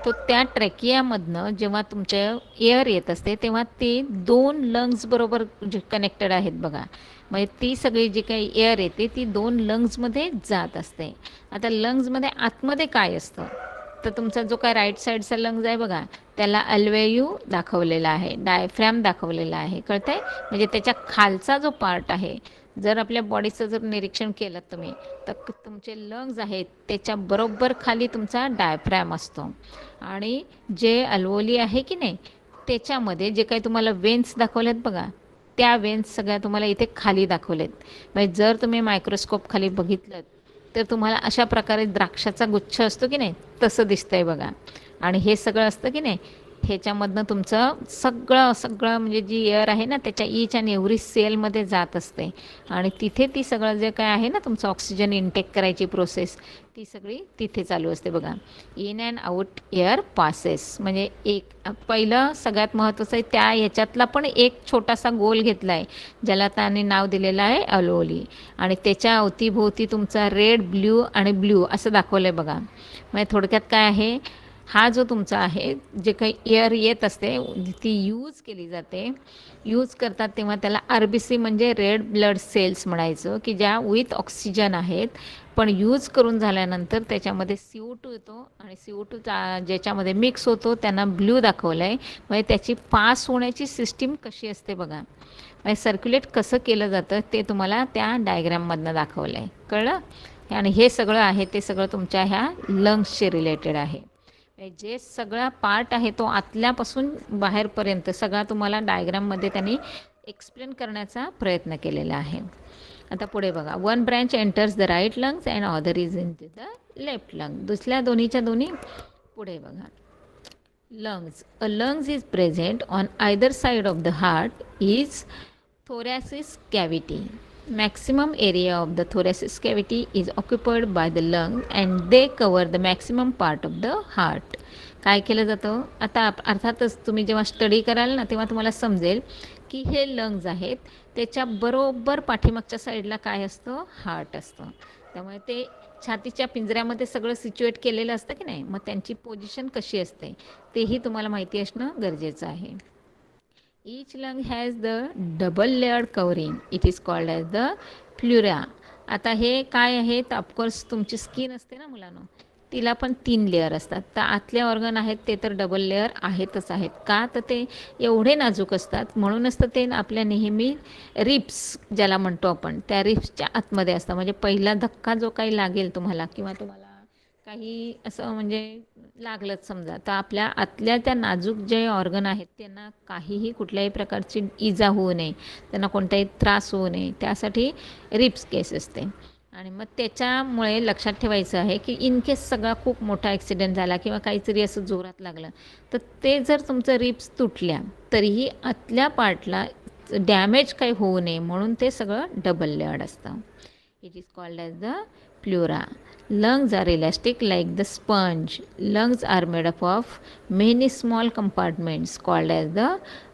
तो त्या ट्रॅकियामधनं जेव्हा तुमच्या एअर येत असते तेव्हा ते 2 लंग्सबरोबर जे कनेक्टेड आहेत बघा. म्हणजे ती सगळी जी काही एअर येते ती 2 लंग्समध्ये जात असते. आता लंग्समध्ये आतमध्ये काय असतं, तर तुमचा जो काय राईट साईडचा लंग्स आहे बघा, त्याला अल्वेयू दाखवलेला आहे, डायफ्रॅम दाखवलेला आहे, कळतंय? म्हणजे त्याच्या खालचा जो पार्ट आहे, जर आपल्या बॉडीचं जर निरीक्षण केलं तुम्ही तर तुमचे लंग्स आहेत त्याच्या बरोबर खाली तुमचा डायफ्रॅम असतो. आणि जे अल्वोली आहे की नाही त्याच्यामध्ये जे काही तुम्हाला वेन्स दाखवलेत बघा, त्या वेन्स सगळ्या तुम्हाला इथे खाली दाखवलेत. म्हणजे जर तुम्ही मायक्रोस्कोप खाली बघितलं तर तुम्हाला अशा प्रकारे द्राक्षाचा गुच्छ असतो की नाही तसं दिसतंय बघा. आणि हे सगळं असतं की नाही ह्याच्यामधनं तुमचं सगळं म्हणजे जी एअर आहे ना त्याच्या ईच आणि एव्हरी सेलमध्ये जात असते. आणि तिथे ती सगळं जे काय आहे ना तुमचं ऑक्सिजन इनटेक करायची प्रोसेस ती सगळी तिथे चालू असते बघा. In and out air passes म्हणजे एक पहिलं सगळ्यात महत्त्वाचं आहे त्या ह्याच्यातला पण एक छोटासा गोल घेतला आहे ज्याला त्याने नाव दिलेलं आहे अल्वोली. आणि त्याच्या अवतीभोवती तुमचा रेड ब्ल्यू आणि ब्ल्यू असं दाखवलं आहे बघा. म्हणजे थोडक्यात काय आहे, हा जो तुमचा आहे जे काही एअर येत असते ती यूज केली जाते. यूज करतात तेव्हा त्याला RBC म्हणजे रेड ब्लड सेल्स म्हणायचं की ज्या विथ ऑक्सिजन आहेत. पण यूज करून झाल्यानंतर त्याच्यामध्ये CO2 येतो आणि CO2 ज्याच्यामध्ये मिक्स होतो त्यांना ब्ल्यू दाखवलं आहे. म्हणजे त्याची पास होण्याची सिस्टीम कशी असते बघा, म्हणजे सर्क्युलेट कसं केलं जातं ते तुम्हाला त्या डायग्राममधनं दाखवलं आहे, कळलं? आणि हे सगळं आहे ते सगळं तुमच्या ह्या लंग्सशी रिलेटेड आहे. जे सगळा पार्ट आहे तो आतल्यापासून बाहेरपर्यंत सगळा तुम्हाला डायग्राममध्ये त्यांनी एक्सप्लेन करण्याचा प्रयत्न केलेला आहे. आता पुढे बघा, one branch enters the right lungs and other is in the left lung. दुसऱ्या दोन्हीच्या दोन्ही पुढे बघा. Lungs, a lungs is present on either side of the heart is thoracic cavity. Maximum area of the thoracic cavity is occupied by the lung and they cover the maximum part of the heart. काय केलं जातं आता अर्थातच तुम्ही जेव्हा स्टडी कराल ना तेव्हा तुम्हाला समजेल की हे लंग्स आहेत त्याच्या बरोबर पाठीमागच्या साईडला काय असतं, हार्ट असतं. त्यामुळे ते छातीच्या पिंजऱ्यामध्ये सगळं सिच्युएट केलेलं असतं की नाही, मग त्यांची पोझिशन कशी असते तेही तुम्हाला माहिती असणं गरजेचं आहे. Each lung has the double layered covering. It is called as the pleura. आता हे काय आहे तर ऑफकोर्स तुमची स्किन असते ना मुलांनो, तिला पण 3 लेअर असतात. तर आतले ऑर्गन आहेत ते तर डबल लेअर आहेतच आहेत. का तर ते एवढे नाजूक असतात म्हणूनच तर ते आपल्या नेहमी रिप्स ज्याला म्हणतो आपण त्या रिप्सच्या आतमध्ये असतात. म्हणजे पहिला धक्का जो काही लागेल तुम्हाला किंवा तुम्हाला काही असं म्हणजे लागलंच समजा तर आपल्या आतल्या त्या नाजूक जे ऑर्गन आहेत त्यांना काहीही कुठल्याही प्रकारची इजा होऊ नये, त्यांना कोणताही त्रास होऊ नये त्यासाठी रिप्स केस असते. आणि मग त्याच्यामुळे लक्षात ठेवायचं आहे की इन केस सगळा खूप मोठा ॲक्सिडेंट झाला किंवा काहीतरी असं जोरात लागलं तर ते जर तुमचं रिप्स तुटल्या तरीही आतल्या पार्टला डॅमेज काही होऊ नये म्हणून ते सगळं डबल लेअर्ड असतं. It is called as the pleura. Lungs are elastic like the sponge. Lungs are made up of many small compartments called as the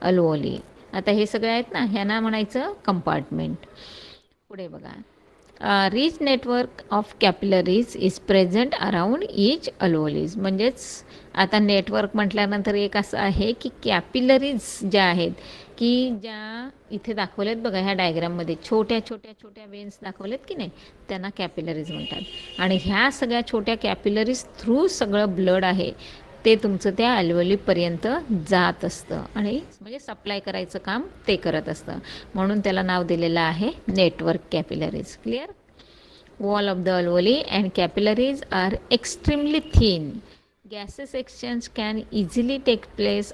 alveoli. आता हे सगळे आहेत ना ह्यांना म्हणायचं कंपार्टमेंट. पुढे बघा, rich network of capillaries is present around each alveoli. म्हणजेच आता नेटवर्क म्हटल्यानंतर एक असं आहे की कॅपिलरीज ज्या आहेत की ज्या इथे दाखवल्यात बघा ह्या डायग्राममध्ये छोट्या छोट्या छोट्या वेन्स दाखवलेत की नाही त्यांना कॅपिलरीज म्हणतात. आणि ह्या सगळ्या छोट्या कॅपिलरीज थ्रू सगळं ब्लड आहे ते तुमचं त्या अल्वोलीपर्यंत जात असतं आणि म्हणजे सप्लाय करायचं काम ते करत असतं. म्हणून त्याला नाव दिलेलं आहे network capillaries. Clear? Wall of the alveoli and capillaries are extremely thin. Gases exchange can easily take place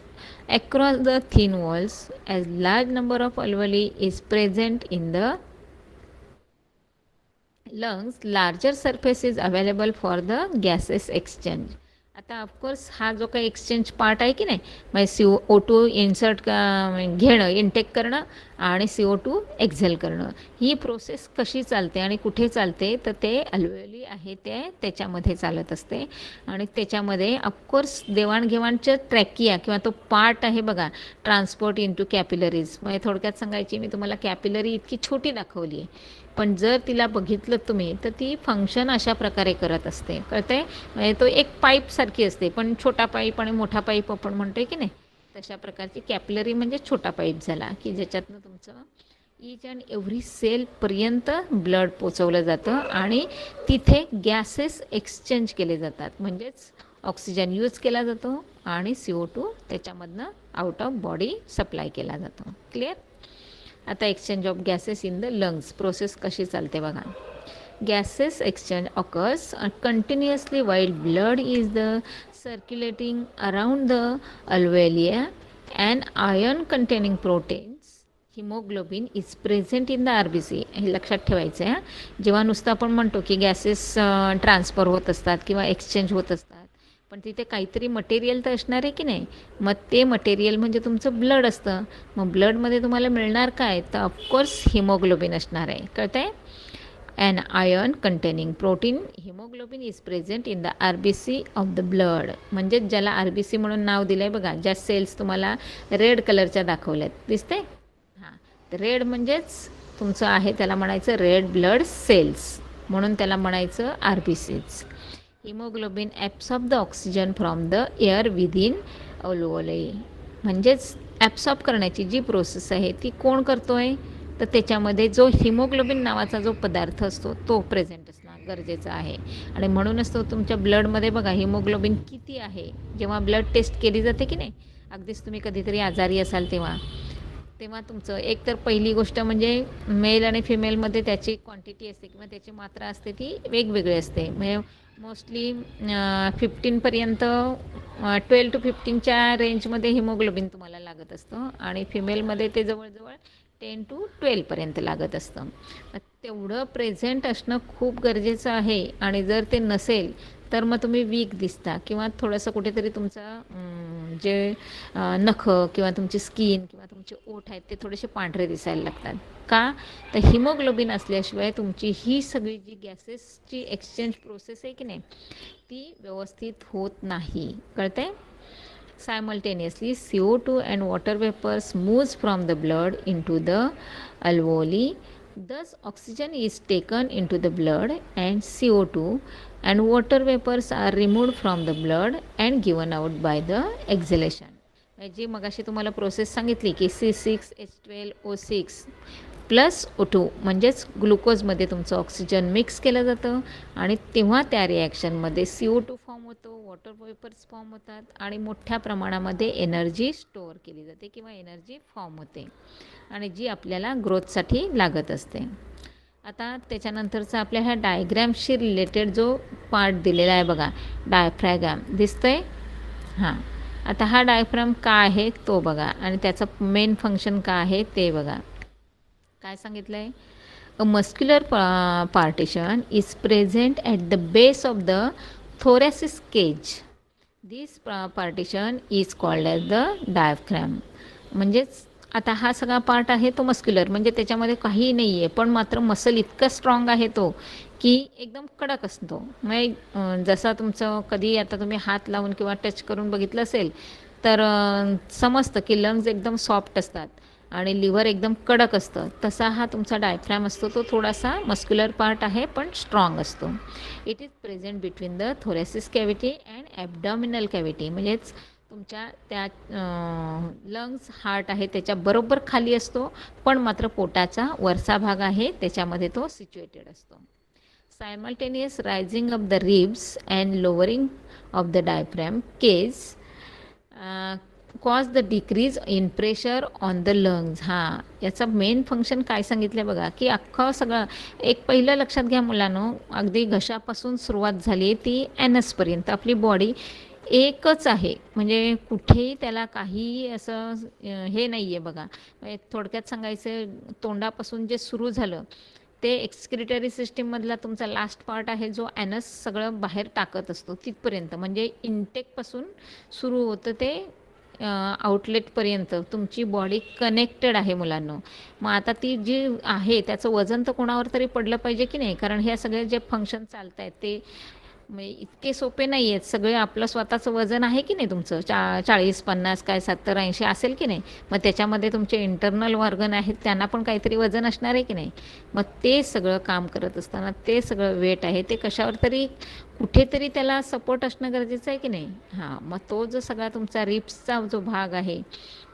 across the thin walls as large number of alveoli is present in the lungs. Larger surface is available for the gases exchange. आता ऑफकोर्स हा जो काही एक्सचेंज पार्ट आहे की नाही म्हणजे CO2 इन्सर्ट घेणं इनटेक करणं आणि CO2 एक्झेल करणं ही प्रोसेस कशी चालते आणि कुठे चालते तर ते अल्वेओली आहे ते त्याच्यामध्ये चालत असते. आणि त्याच्यामध्ये ऑफकोर्स देवाणघेवाणचं ट्रॅकिया किंवा तो पार्ट आहे बघा ट्रान्सपोर्ट इंटू कॅपिलरीज. म्हणजे थोडक्यात सांगायची मी तुम्हाला कॅपिलरी इतकी छोटी दाखवली आहे पण जर तिला बघितलं तुम्ही तर ती फंक्शन अशा प्रकारे करत असते, कळते. म्हणजे तो एक पाईपसारखी असते, पण छोटा पाईप आणि मोठा पाईप आपण म्हणतोय की नाही, तशा प्रकारची कॅपलरी म्हणजे छोटा पाईप झाला की ज्याच्यातनं तुमचं ईच अँड एव्हरी सेलपर्यंत ब्लड पोचवलं जातं आणि तिथे गॅसेस एक्सचेंज केले जातात. म्हणजेच ऑक्सिजन यूज केला जातो आणि CO2 त्याच्यामधनं आउट ऑफ बॉडी सप्लाय केला जातो. क्लिअर. आता exchange of gases in the lungs process कशी चालते बघा. Gases exchange occurs continuously while blood is the circulating around the alveoli and iron containing proteins haemoglobin is present in the RBC. हे लक्षात ठेवायचं आहे. जेव्हा नुसतं आपण म्हणतो की गॅसेस ट्रान्सफर होत असतात किंवा एक्सचेंज होत असतात, पण तिथे काहीतरी मटेरियल तर असणार आहे की नाही. मग ते मटेरियल म्हणजे तुमचं ब्लड असतं. मग ब्लडमध्ये तुम्हाला मिळणार काय, तर ऑफकोर्स हिमोग्लोबिन असणार आहे, कळतं आहे. And iron containing protein haemoglobin is present in the RBC of the blood. म्हणजे ज्याला RBC म्हणून नाव दिलं आहे बघा, ज्या सेल्स तुम्हाला रेड कलरच्या दाखवल्यात, दिसते. हां, तर रेड म्हणजेच तुमचं आहे त्याला म्हणायचं रेड ब्लड सेल्स, म्हणून त्याला म्हणायचं RBCs. Haemoglobin absorb the oxygen from the air within alveoli. म्हणजेच ॲब्सॉर्ब करण्याची जी प्रोसेस आहे ती कोण करतो आहे, तर त्याच्यामध्ये जो हिमोग्लोबिन नावाचा जो पदार्थ असतो तो प्रेझेंट असणं गरजेचं आहे. आणि म्हणूनच तो तुमच्या ब्लडमध्ये बघा हिमोग्लोबिन किती आहे, जेव्हा ब्लड टेस्ट केली जाते की नाही, अगदीच तुम्ही कधीतरी आजारी असाल तेव्हा तुमचं एक तर पहिली गोष्ट म्हणजे मेल आणि फिमेलमध्ये त्याची क्वांटिटी असते किंवा त्याची मात्रा असते ती वेगवेगळी असते. म्हणजे मोस्टली 15पर्यंत 12 to 15च्या रेंजमध्ये हिमोग्लोबिन तुम्हाला लागत असतं आणि फिमेलमध्ये ते जवळजवळ 10 to 12पर्यंत लागत असतं. तेवढं प्रेझेंट असणं खूप गरजेचं आहे. आणि जर ते नसेल तर मग तुम्ही वीक दिसता किंवा थोडंसं कुठेतरी तुमचं जे नखं किंवा तुमची स्किन किंवा तुमचे ओठ आहेत ते थोडेसे पांढरे दिसायला लागतात. का, तर हिमोग्लोबिन असल्याशिवाय तुमची ही सगळी जी गॅसेसची एक्सचेंज प्रोसेस आहे की नाही ती व्यवस्थित होत नाही, कळते. Simultaneously, CO2 and water vapors moves from the blood into the alveoli. Thus, oxygen is taken into the blood and CO2 and water vapors are removed from the blood and given out by the exhalation. जी मगाशी तुम्हाला प्रोसेस सांगितली की C6H12O6 प्लस O2 म्हणजेच ग्लुकोजमध्ये तुमचं ऑक्सिजन मिक्स केलं जातं आणि तेव्हा त्या रिॲक्शनमध्ये CO2 फॉर्म होतो, वॉटर वेपर्स फॉर्म होतात आणि मोठ्या प्रमाणामध्ये एनर्जी स्टोअर केली जाते किंवा एनर्जी फॉर्म होते आणि जी आपल्याला ग्रोथसाठी लागत असते. आता त्याच्यानंतरचा आपल्या ह्या डायग्रॅमशी रिलेटेड जो पार्ट दिलेला आहे बघा, डायफ्रॅगम दिसतंय. हां, आता हा डायफ्रॅम का आहे तो बघा आणि त्याचं मेन फंक्शन का आहे ते बघा. काय सांगितलं आहे, a muscular partition is present at the base of the thoracic cage. This partition is called as the diaphragm. म्हणजेच आता हा सगळा पार्ट आहे तो मस्क्युलर, म्हणजे त्याच्यामध्ये काही नाही आहे, पण मात्र मसल इतकं स्ट्रॉंग आहे तो की एकदम कडक असतो. म्हणजे जसा तुमचं कधी आता तुम्ही हात लावून किंवा टच करून बघितलं असेल तर समजतं की लंग्स एकदम सॉफ्ट असतात आणि लिव्हर एकदम कडक असतं, तसा हा तुमचा डायफ्रॅम असतो. तो थोडासा मस्क्युलर पार्ट आहे पण स्ट्रॉंग असतो. It is present between the thoracic cavity and abdominal cavity. म्हणजेच तुमच्या त्या लंग्स हार्ट आहे त्याच्या बरोबर खाली असतो, पण मात्र पोटाचा वरचा भाग आहे त्याच्यामध्ये तो सिच्युएटेड असतो. Simultaneous rising of the ribs and lowering of the diaphragm cage cause the decrease in pressure on the lungs. हां, याचं मेन फंक्शन काय सांगितलं बघा की अख्खं सगळं एक पहिलं लक्षात घ्या मुलांनो, अगदी घशापासून सुरुवात झाली ती ॲनसपर्यंत आपली बॉडी एकच आहे. म्हणजे कुठेही त्याला काही असं हे नाही आहे बघा. थोडक्यात सांगायचं, तोंडापासून जे सुरू झालं ते एक्सक्रिटरी सिस्टीममधला तुमचा लास्ट पार्ट आहे जो ॲनस सगळं बाहेर टाकत असतो तिथपर्यंत. म्हणजे इनटेकपासून सुरू होतं ते आउटलेटपर्यंत तुमची बॉडी कनेक्टेड आहे मुलांनो. मग आता ती जी आहे त्याचं वजन तर कोणावर तरी पडलं पाहिजे की नाही, कारण ह्या सगळे जे फंक्शन चालत आहेत ते म्हणजे इतके सोपे नाही आहेत. सगळे आपलं स्वतःचं वजन आहे की नाही तुमचं 40, 50 काय 70, 80 असेल की नाही. मग त्याच्यामध्ये तुमचे इंटरनल ऑर्गन आहेत त्यांना पण काहीतरी वजन असणार आहे की नाही. मग ते सगळं काम करत असताना ते सगळं वेट आहे ते कशावर तरी कुठेतरी त्याला सपोर्ट असणं गरजेचं आहे की नाही. हां, मग तो जो सगळा तुमचा रिप्सचा जो भाग आहे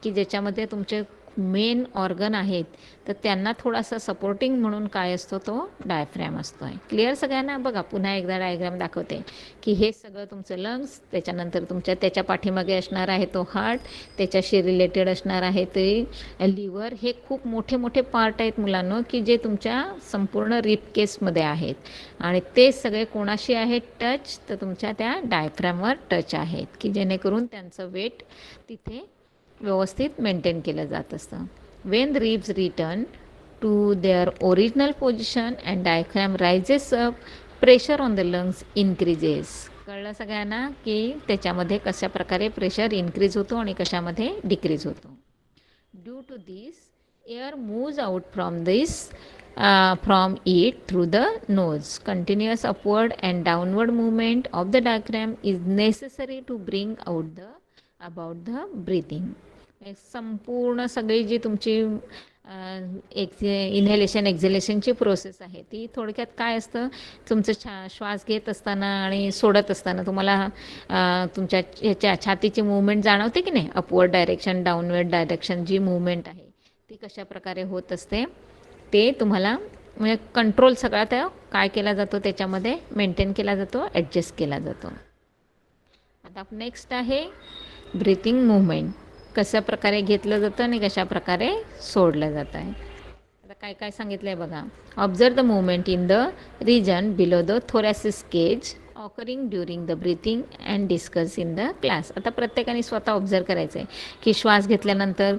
की ज्याच्यामध्ये तुमचे मेन ऑर्गन आहेत तर त्यांना थोडासा सपोर्टिंग म्हणून काय असतो तो डायफ्रॅम असतो आहे. क्लिअर सगळ्यांना. बघा पुन्हा एकदा डायग्राम दाखवते की हे सगळं तुमचं लंग्स, त्याच्यानंतर त्याच्या पाठीमागे असणार आहे तो हार्ट, त्याच्याशी रिलेटेड असणार आहे ते लिव्हर. हे खूप मोठे मोठे पार्ट आहेत मुलांनो की जे तुमच्या संपूर्ण रिप केसमध्ये आहेत आणि ते सगळे कोणाशी आहेत टच, तर तुमच्या त्या डायफ्रॅमवर टच आहेत की जेणेकरून त्यांचं वेट तिथे व्यवस्थित मेंटेन केलं जात असतं. Wien the ribs return to their original position and diaphragm rises up, pressure on the lungs increases. कळलं सगळ्यांना की त्याच्यामध्ये कशा प्रकारे प्रेशर इन्क्रीज होतो आणि कशामध्ये डिक्रीज होतो. Due to this air moves out from it through the nose. Continuous upward and downward movement of the diaphragm is necessary to bring out about the breathing. संपूर्ण सगळी जी तुमची इन्हेलेशन एक्झिलेशनची प्रोसेस आहे ती थोडक्यात काय असतं, तुमचं श्वास घेत असताना आणि सोडत असताना तुम्हाला तुमच्या ह्याच्या छातीची मूवमेंट जाणवते की नाही. अपवर्ड डायरेक्शन, डाऊनवर्ड डायरेक्शन जी मूवमेंट आहे ती कशा प्रकारे होत असते ते तुम्हाला म्हणजे कंट्रोल सगळा त्या काय केला जातो त्याच्यामध्ये मेंटेन केला जातो, ॲडजस्ट केला जातो. आता नेक्स्ट आहे ब्रीथिंग मूवमेंट. कशा प्रकारे घेतलं जातं आणि कशा प्रकारे सोडलं जातं आहे. आता काय काय सांगितलं आहे बघा. Observe the movement in the region below the thoracic cage occurring during the breathing and discuss in the class. आता प्रत्येकाने स्वतः ऑब्झर्व करायचं आहे की श्वास घेतल्यानंतर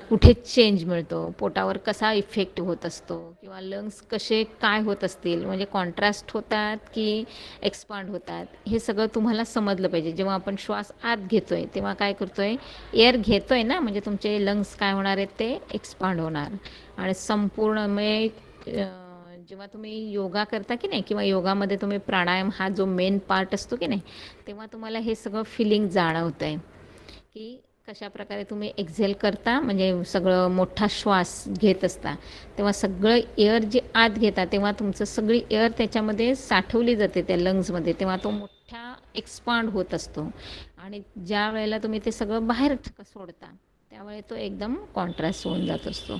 कुठे चेंज मिळतो, पोटावर कसा इफेक्ट होत असतो किंवा लंग्स कसे काय होत असतील, म्हणजे कॉन्ट्रास्ट होतात की एक्सपांड होतात, हे सगळं तुम्हाला समजलं पाहिजे. जेव्हा आपण श्वास आत घेतो आहे तेव्हा काय करतो आहे, एअर घेतो आहे ना, म्हणजे तुमचे लंग्स काय होणार आहेत ते एक्सपांड होणार आणि संपूर्ण म्हणजे जेव्हा तुम्ही योगा करता की नाही किंवा योगामध्ये तुम्ही प्राणायाम हा जो मेन पार्ट असतो की नाही तेव्हा तुम्हाला हे सगळं फिलिंग जाणवतं आहे की कशा प्रकारे तुम्ही एक्झेल करता, म्हणजे सगळं मोठा श्वास घेत असता तेव्हा सगळं एअर जे आत घेता तेव्हा तुमचं सगळी एअर त्याच्यामध्ये साठवली जाते त्या लंग्समध्ये, तेव्हा तो मोठा एक्सपांड होत असतो आणि ज्या वेळेला तुम्ही ते सगळं बाहेर सोडता त्यावेळी तो एकदम कॉन्ट्रास्ट होऊन जात असतो.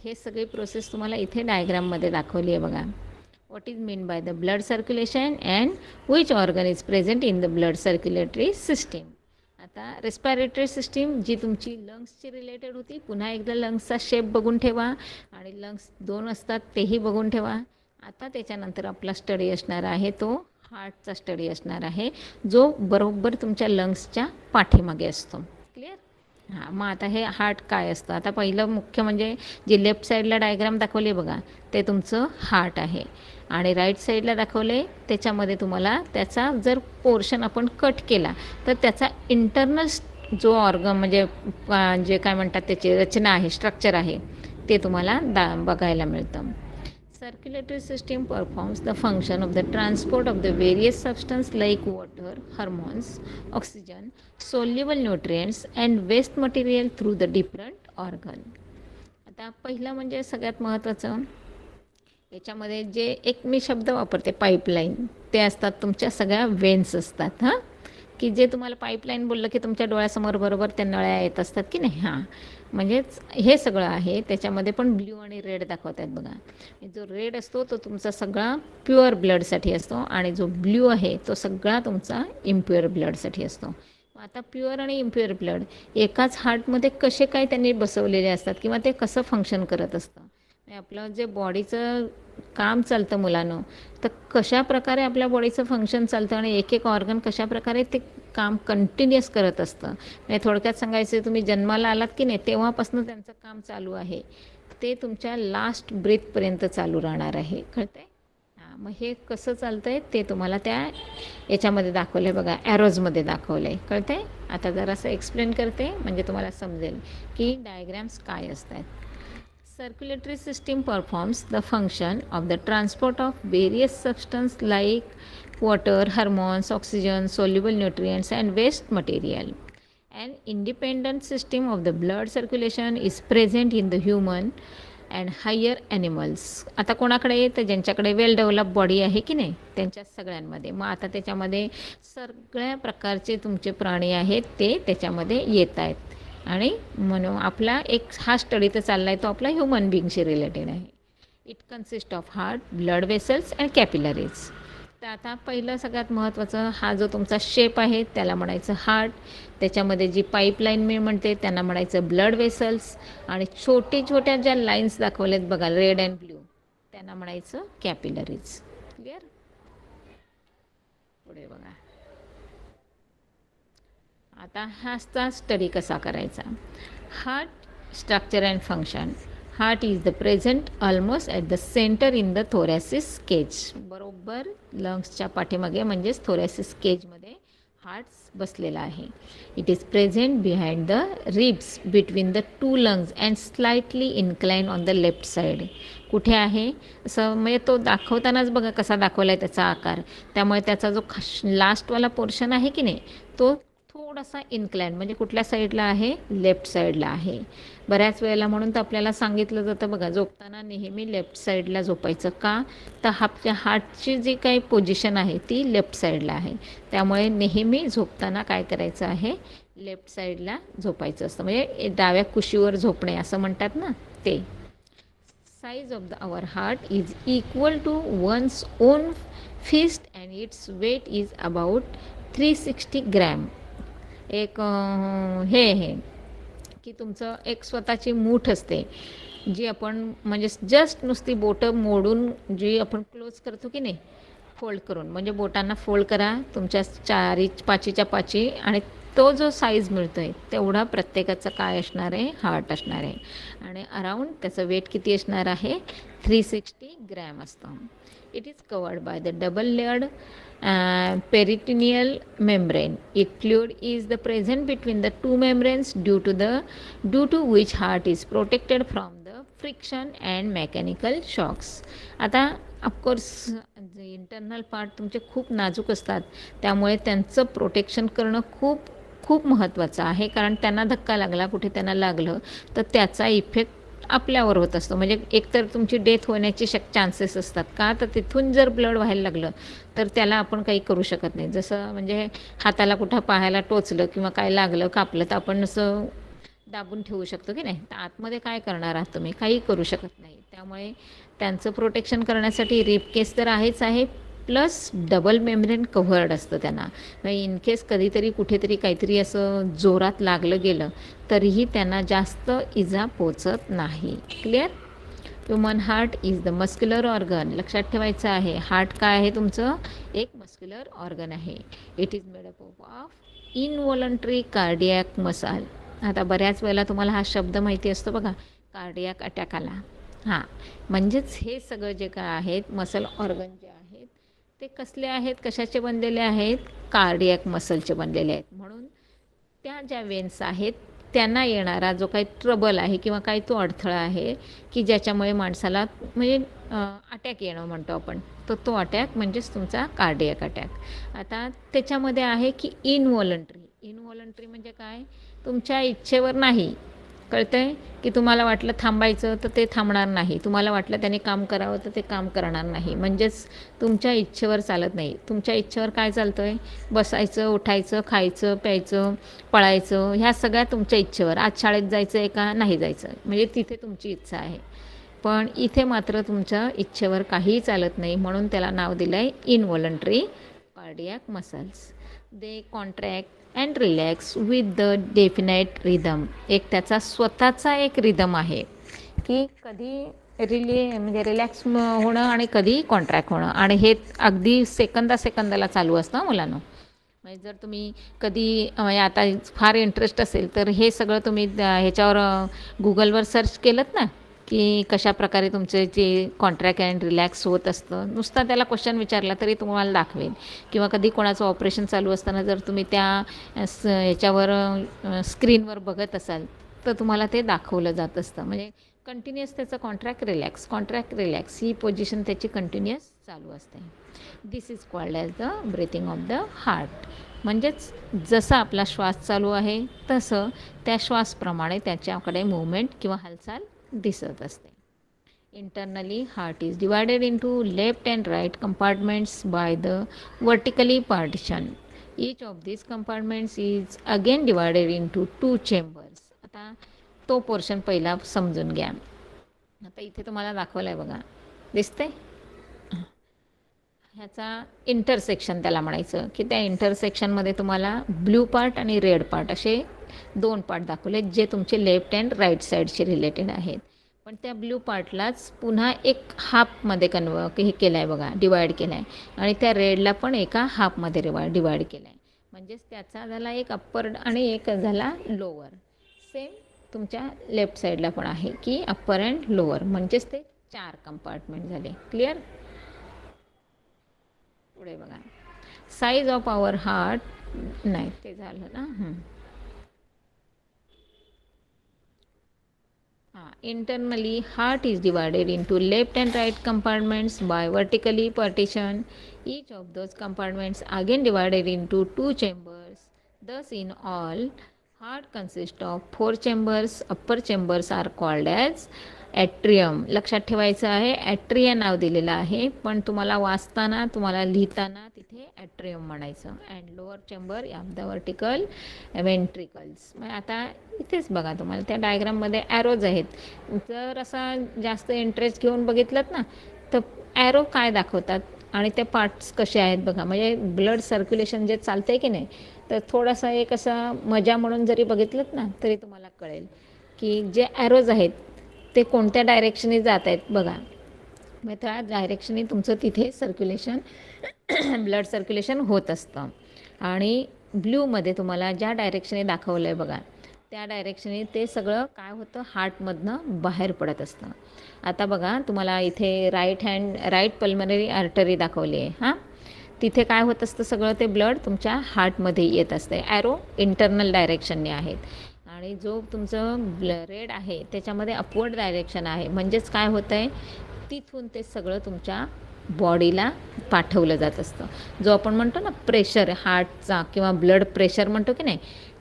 हे सगळी प्रोसेस तुम्हाला इथे डायग्राममध्ये दाखवली आहे बघा. What is mean by the blood circulation and which organ is present in the blood circulatory system. आता रेस्पिरेटरी सिस्टीम जी तुमची लंग्सची रिलेटेड होती, पुन्हा एकदा लंग्सचा शेप बघून ठेवा आणि लंग्स 2 असतात तेही बघून ठेवा. आता त्याच्यानंतर आपला स्टडी असणार आहे तो हार्टचा स्टडी असणार आहे जो बरोबर तुमच्या लंग्सच्या पाठीमागे असतो. क्लिअर. हां, मग आता हे हार्ट काय असतं. आता पहिलं मुख्य म्हणजे जे लेफ्ट साईडला डायग्राम दाखवले बघा ते तुमचं हार्ट आहे आणि राईट साईडला दाखवले त्याच्यामध्ये तुम्हाला त्याचा जर पोर्शन आपण कट केला तर त्याचा इंटरनल जो ऑर्गन म्हणजे जे काय म्हणतात त्याची रचना आहे, स्ट्रक्चर आहे ते तुम्हाला बघायला मिळतं. Circulatory system performs the function of the transport of the various substances like water, hormones, oxygen, soluble nutrients and waste material through the different organ. आता पहिलं म्हणजे सगळ्यात महत्त्वाचं याच्यामध्ये जे एक मी शब्द वापरते पाईपलाईन, ते असतात तुमच्या सगळ्या वेन्स असतात. हां, की जे तुम्हाला पाईपलाईन बोललं की तुमच्या डोळ्यासमोर बरोबर त्या नळ्या येत असतात की नाही. हां, म्हणजेच हे सगळं आहे. त्याच्यामध्ये पण ब्ल्यू आणि रेड दाखवत आहेत बघा. जो रेड असतो तो तुमचा सगळा प्युअर ब्लडसाठी असतो आणि जो ब्ल्यू आहे तो सगळा तुमचा इम्प्युअर ब्लडसाठी असतो. आता प्युअर आणि इम्प्युअर ब्लड एकाच हार्टमध्ये कसे काय त्यांनी बसवलेले असतात किंवा ते कसं फंक्शन करत असतं, आपलं जे बॉडीचं काम चालतं मुलांनो, तर कशा प्रकारे आपल्या बॉडीचं फंक्शन चालतं आणि एक एक ऑर्गन कशा प्रकारे ते काम कंटिन्युअस करत असतं. म्हणजे थोडक्यात सांगायचं, तुम्ही जन्माला आलात की नाही तेव्हापासून त्यांचं काम चालू आहे ते तुमच्या लास्ट ब्रेथपर्यंत चालू राहणार आहे. कळतं आहे. हां, मग हे कसं चालतं आहे ते तुम्हाला त्या याच्यामध्ये दाखवलं आहे बघा, ॲरोजमध्ये दाखवलं आहे. कळतं आहे. आता जरासं एक्सप्लेन करते म्हणजे तुम्हाला समजेल की डायग्रॅम्स काय असतात. circulatory system performs the function of the transport of various substances like water, hormones, oxygen, soluble nutrients, and waste material. An independent system of the blood circulation is present in the human and higher animals. आता कोणाकडे तर ज्यांच्याकडे वेल डेव्हलप बॉडी आहे की नाही त्यांच्या सगळ्यांमध्ये. मग आता त्याच्यामध्ये सगळ्या प्रकारचे तुमचे प्राणी आहेत ते त्याच्यामध्ये येत आहेत. आणि म्हणून आपला एक हा स्टडी तर चालला आहे तो आपला ह्युमन बिंगशी रिलेटेड आहे. It consist of heart, blood vessels and capillaries. तर आता पहिलं सगळ्यात महत्त्वाचं हा जो तुमचा शेप आहे त्याला म्हणायचं हार्ट. त्याच्यामध्ये जी पाईपलाईन मी म्हणते त्यांना म्हणायचं ब्लड वेसल्स. आणि छोटे छोट्या ज्या लाईन्स दाखवल्यात बघा रेड अँड ब्ल्यू त्यांना म्हणायचं कॅपिलरीज. क्लिअर. पुढे बघा आता हाचा स्टडी कसा करायचा. Heart structure and function. Heart is the present almost at the centre in the thoracic cage. बरोबर लंग्सच्या पाठीमागे म्हणजेच थोरॅसिस केजमध्ये हार्ट बसलेला आहे. It is present behind the ribs between the two lungs and slightly incline on the left side. कुठे आहे असं म्हणजे तो दाखवतानाच बघा कसा दाखवला आहे त्याचा आकार. त्यामुळे त्याचा जो लास्टवाला पोर्शन आहे की नाही तो थोडासा इन्क्लाइन म्हणजे कुठल्या साईडला आहे लेफ्ट साईडला आहे. बऱ्याच वेळेला म्हणून तर आपल्याला सांगितलं जातं बघा झोपताना नेहमी लेफ्ट साईडला झोपायचं. का तर आपल्या हार्टची जी काही पोझिशन आहे ती लेफ्ट साईडला आहे. त्यामुळे नेहमी झोपताना काय करायचं आहे लेफ्ट साईडला झोपायचं असतं. म्हणजे डाव्या कुशीवर झोपणे असं म्हणतात ना ते. Size of the our heart is equal to one's own fist and its weight is about 360 gram. एक हे की तुमचं एक स्वतःची मूठ असते जी आपण म्हणजे जस्ट नुसती बोटं मोडून जी आपण क्लोज करतो की नाही फोल्ड करून. म्हणजे बोटांना फोल्ड करा तुमच्या पाचीच्या पाची आणि तो जो साईज मिळतो आहे तेवढा प्रत्येकाचं काय असणार आहे हार्ट असणार आहे. आणि अराऊंड त्याचं वेट किती असणार आहे 360 ग्रॅम असतं. It is covered by the double layered peritoneal membrane. Its fluid is the present between the two membranes due to which heart is protected from the friction and mechanical shocks. आता ऑफकोर्स इंटरनल पार्ट तुमचे खूप नाजूक असतात त्यामुळे त्यांचं प्रोटेक्शन करणं खूप खूप महत्त्वाचं आहे. कारण त्यांना धक्का लागला कुठे त्यांना लागलं तर त्याचा इफेक्ट आपल्यावर होत असतो. म्हणजे एकतर तुमची डेथ होण्याचे चान्सेस असतात. का तर तिथून जर ब्लड व्हायला लागलं तर त्याला आपण काही करू शकत नाही. जसं म्हणजे हाताला कुठं पायाला टोचलं किंवा काय लागलं कापलं तर आपण असं दाबून ठेवू शकतो की नाही. तर आतमध्ये काय करणार आहात तुम्ही काही करू शकत नाही. त्यामुळे त्यांचं प्रोटेक्शन करण्यासाठी रिप केस तर आहेच आहे प्लस डबल मेम्ब्रेन कव्हर्ड असतं त्यांना. इन केस कधीतरी कुठेतरी काहीतरी असं जोरात लागलं गेलं तरीही त्यांना जास्त इजा पोचत नाही. Clear. Human heart is the muscular organ. लक्षात ठेवायचं आहे हार्ट काय आहे तुमचं एक मस्क्युलर ऑर्गन आहे. It is made up of involuntary cardiac muscle. आता बऱ्याच वेळेला तुम्हाला हा शब्द माहिती असतो बघा कार्डियॅक अटॅक आला. हां म्हणजेच हे सगळं जे काय आहेत मसल ऑर्गन जे आहेत ते कसले आहेत कशाचे बनलेले आहेत कार्डियॅक मसलचे बनलेले आहेत. म्हणून त्या ज्या वेन्स आहेत त्यांना येणारा जो काही ट्रबल आहे किंवा काही तो अडथळा आहे की ज्याच्यामुळे माणसाला म्हणजे अटॅक येणं म्हणतो आपण तर तो अटॅक म्हणजेच तुमचा कार्डियॅक अटॅक. आता त्याच्यामध्ये आहे की इनवॉलंटरी म्हणजे काय तुमच्या इच्छेवर नाही. कळतं आहे की तुम्हाला वाटलं थांबायचं तर ते थांबणार नाही. तुम्हाला वाटलं त्याने काम करावं तर ते काम करणार नाही. म्हणजेच तुमच्या इच्छेवर चालत नाही. तुमच्या इच्छेवर काय चालतं आहे बसायचं उठायचं खायचं प्यायचं पळायचं ह्या सगळ्या तुमच्या इच्छेवर. आज शाळेत जायचं आहे का नाही जायचं म्हणजे तिथे तुमची इच्छा आहे. पण इथे मात्र तुमच्या इच्छेवर काहीही चालत नाही. म्हणून त्याला नाव दिलं आहे involuntary cardiac muscles. They contract and relax with the definite rhythm. एक त्याचा स्वतःचा एक रिदम आहे की कधी म्हणजे रिलॅक्स होणं आणि कधी कॉन्ट्रॅक्ट होणं. आणि हे अगदी सेकंदाला चालू असतं मुलांना. म्हणजे जर तुम्ही कधी म्हणजे आता फार इंटरेस्ट असेल तर हे सगळं तुम्ही ह्याच्यावर गुगलवर सर्च केलं ना की कशा प्रकारे तुमचे जे कॉन्ट्रॅक्ट अँड रिलॅक्स होत असतं. नुसता त्याला क्वेश्चन विचारला तरी तुम्हाला दाखवेल. किंवा कधी कोणाचं ऑपरेशन चालू असताना जर तुम्ही त्या ह्याच्यावर स्क्रीनवर बघत असाल तर तुम्हाला ते दाखवलं जात असतं. म्हणजे कंटिन्युअस त्याचं कॉन्ट्रॅक्ट रिलॅक्स ही पोझिशन त्याची कंटिन्युअस चालू असते. This is called as the breathing of the heart. म्हणजेच जसा आपला श्वास चालू आहे तसं त्या श्वासप्रमाणे त्याच्याकडे मूवमेंट किंवा हालचाल दिसत असते. Internally heart is divided into left and right compartments by the vertically partition. Each of these compartments is again divided into 2 chambers. आता तो पोर्शन पहिला समजून घ्या. आता इथे तुम्हाला दाखवलं आहे बघा, दिसते ह्याचा इंटरसेक्शन त्याला म्हणायचं, की त्या इंटरसेक्शनमध्ये तुम्हाला ब्ल्यू पार्ट आणि रेड पार्ट असे 2 पार्ट दाखवले जे तुमचे लेफ्ट अँड राईट साईडशी रिलेटेड आहेत. पण त्या ब्ल्यू पार्टलाच पुन्हा एक हाफमध्ये हे केलं आहे बघा, डिवाईड केलं आहे. आणि त्या रेडला पण एका हाफमध्ये डिवाईड केलं आहे. म्हणजेच त्याचा झाला एक अप्पर आणि एक झाला लोअर. सेम तुमच्या लेफ्ट साईडला पण आहे की अप्पर अँड लोअर, म्हणजेच ते 4 कंपार्टमेंट झाले. क्लिअर. पुढे बघा, साईज ऑफ आवर हार्ट, नाही ते झालं ना. Internally, heart is divided into left and right compartments by vertically partition. Each of those compartments again divided into 2 chambers. Thus, in all, heart consists of 4 chambers. Upper chambers are called as atrium. लक्षात ठेवायचं आहे, ॲट्रिया नाव दिलेलं आहे, पण तुम्हाला वाचताना तुम्हाला लिहिताना तिथे ॲट्रियम म्हणायचं. And lower chamber of the vertical ventricles. मग आता इथेच बघा, तुम्हाला त्या डायग्राममध्ये ॲरोज आहेत. जर असा जास्त इंटरेस्ट घेऊन बघितलं ना तर ॲरो काय दाखवतात आणि ते पार्ट्स कसे आहेत बघा. म्हणजे ब्लड सर्क्युलेशन जे चालतं आहे की नाही, तर थोडासा एक असा मजा म्हणून जरी बघितलं ना तरी तुम्हाला कळेल की जे ॲरोज आहेत ते कोणत्या डायरेक्शने जात आहेत बघा. मग त्या डायरेक्शने तुमचं तिथे सर्क्युलेशन ब्लड सर्क्युलेशन होत असतं. आणि ब्ल्यूमध्ये तुम्हाला ज्या डायरेक्शने दाखवलं आहे बघा, त्या डायरेक्शने ते सगळं काय होतं, हार्टमधनं बाहेर पडत असतं. आता बघा, तुम्हाला इथे राईट पल्मनरी आर्टरी दाखवली आहे. हां, तिथे काय होत असतं, सगळं ते ब्लड तुमच्या हार्टमध्ये येत असतं. ॲरो इंटरनल डायरेक्शनने आहेत. आणि जो तुमचं रेड आहे त्याच्यामध्ये अपवर्ड डायरेक्शन आहे. म्हणजेच काय होतं आहे, तिथून ते सगळं तुमच्या बॉडीला पाठवलं जात असतं. जो आपण म्हणतो ना प्रेशर हार्टचा किंवा ब्लड प्रेशर म्हणतो की नाही,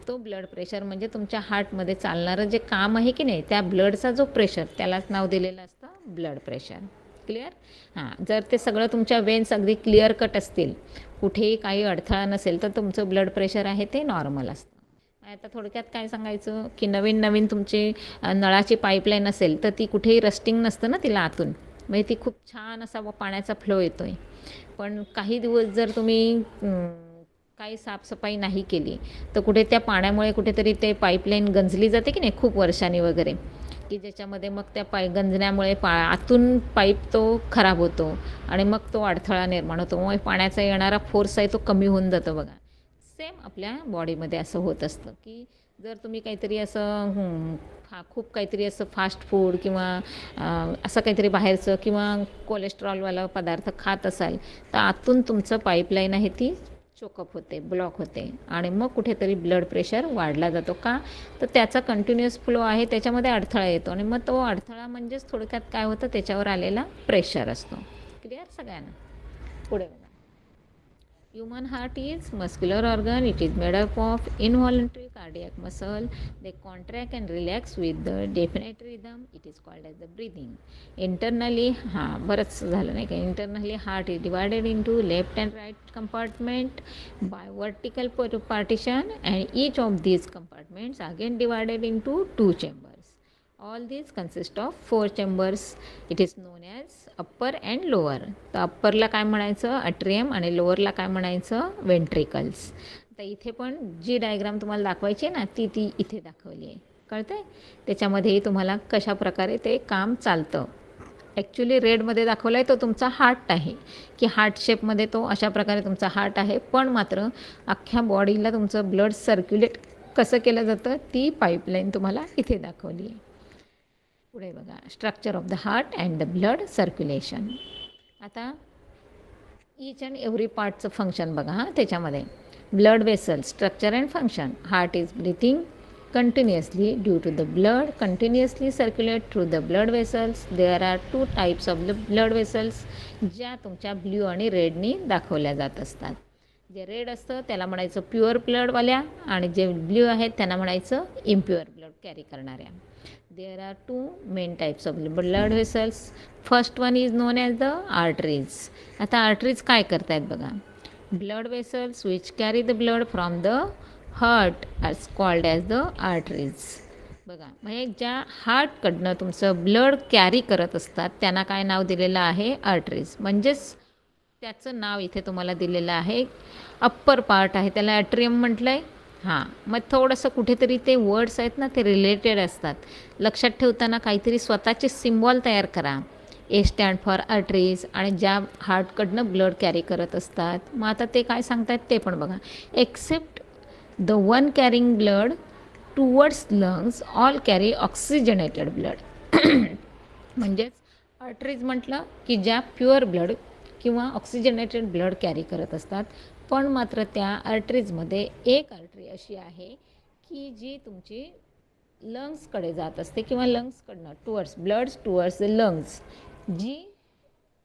तो ब्लड प्रेशर म्हणजे तुमच्या हार्टमध्ये चालणारं जे काम आहे की नाही, त्या ब्लडचा जो प्रेशर त्यालाच नाव दिलेलं असतं ब्लड प्रेशर. क्लिअर. हां, जर ते सगळं तुमच्या वेन्स अगदी क्लिअर कट असतील, कुठेही काही अडथळा नसेल, तर तुमचं ब्लड प्रेशर आहे ते नॉर्मल असतं. आता थोडक्यात काय सांगायचं की नवीन तुमची नळाची पाईपलाईन असेल तर ती कुठेही रस्टिंग नसतं ना तिला आतून, म्हणजे ती खूप छान असा पाण्याचा फ्लो येतो आहे. पण काही दिवस जर तुम्ही काही साफसफाई नाही केली तर कुठे त्या पाण्यामुळे कुठेतरी ते पाईपलाईन गंजली जाते की नाही खूप वर्षांनी वगैरे, की ज्याच्यामध्ये मग त्या गंजण्यामुळे आतून पाईप तो खराब होतो आणि मग तो अडथळा निर्माण होतो. मग पाण्याचा येणारा फोर्स आहे तो कमी होऊन जातो बघा. सेम आपल्या बॉडीमध्ये असं होत असतं की जर तुम्ही काहीतरी असं खूप काहीतरी असं फास्ट फूड किंवा असं काहीतरी बाहेरचं किंवा कोलेस्ट्रॉलवाला पदार्थ खात असाल तर आतून तुमचं पाईपलाईन आहे ती चोकअप होते, ब्लॉक होते आणि मग कुठेतरी ब्लड प्रेशर वाढला जातो. का तर त्याचा कंटिन्युअस फ्लो आहे, त्याच्यामध्ये अडथळा येतो आणि मग तो अडथळा म्हणजेच थोडक्यात काय होतं, त्याच्यावर आलेला प्रेशर असतो. क्लिअर सगळ्यांना. पुढे human heart is muscular organ. It is made up of involuntary cardiac muscle. They contract and relax with the definite rhythm. It is called as the breathing. Internally, बरंच झालं नाही का, internally heart is divided into left and right compartment by vertical partition, and each of these compartments again divided into 2 chambers. All these consist of 4 chambers. It is known as upper and lower. तर अप्परला काय म्हणायचं, अट्रियम, आणि लोअरला काय म्हणायचं, वेंट्रिकल्स. तर इथे पण जी डायग्राम तुम्हाला दाखवायची आहे ना ती इथे दाखवली आहे. कळतं आहे. त्याच्यामध्येही तुम्हाला कशा प्रकारे ते काम चालतं. ॲक्च्युली रेडमध्ये दाखवला आहे तो तुमचा हार्ट आहे, की हार्ट शेपमध्ये तो अशा प्रकारे तुमचा हार्ट आहे, पण मात्र अख्ख्या बॉडीला तुमचं ब्लड सर्क्युलेट कसं केलं जातं ती पाईपलाईन तुम्हाला इथे दाखवली आहे. पुढे बघा, structure of the heart and the blood circulation. आता ईच अँड एव्हरी पार्टचं फंक्शन बघा. त्याच्यामध्ये blood vessel, structure and function. Heart is breathing, continuously due to the blood continuously circulate through the blood vessels. There are two types of the blood vessels ज्या तुमच्या ब्ल्यू आणि रेडनी दाखवल्या जात असतात. जे रेड असतं त्याला म्हणायचं प्युअर ब्लडवाल्या आणि जे ब्ल्यू आहेत त्यांना म्हणायचं इम्प्युअर ब्लड कॅरी करणाऱ्या. There are two main types of blood vessels. First one is known as the arteries. आता आर्टरीज काय करतायत बघा. Blood vessels which carry the blood from the heart are called as the arteries. बघा म्हणजे ज्या हार्टकडनं तुमचं ब्लड कॅरी करत असतात त्यांना काय नाव दिलेलं आहे आर्टरीज. म्हणजेच त्याचं नाव इथे तुम्हाला दिलेलं आहे. अप्पर पार्ट आहे त्याला ॲट्रियम म्हटलं आहे. हां मग थोडंसं कुठेतरी ते वर्ड्स आहेत ना ते रिलेटेड असतात. लक्षात ठेवताना काहीतरी स्वतःचे सिम्बॉल तयार करा. ए स्टँड फॉर आर्टरीज आणि ज्या हार्टकडनं ब्लड कॅरी करत असतात. मग आता ते काय सांगतायत ते पण बघा. Except the one carrying blood towards lungs all carry oxygenated blood. म्हणजेच आर्टरीज म्हटलं की ज्या प्युअर ब्लड किंवा ऑक्सिजनेटेड ब्लड कॅरी करत असतात. पण मात्र त्या आर्टरीजमध्ये एक आर्टरी अशी आहे की जी तुमची लंग्सकडे जात असते किंवा लंग्सकडनं टुवर्ड्स द लंग्स जी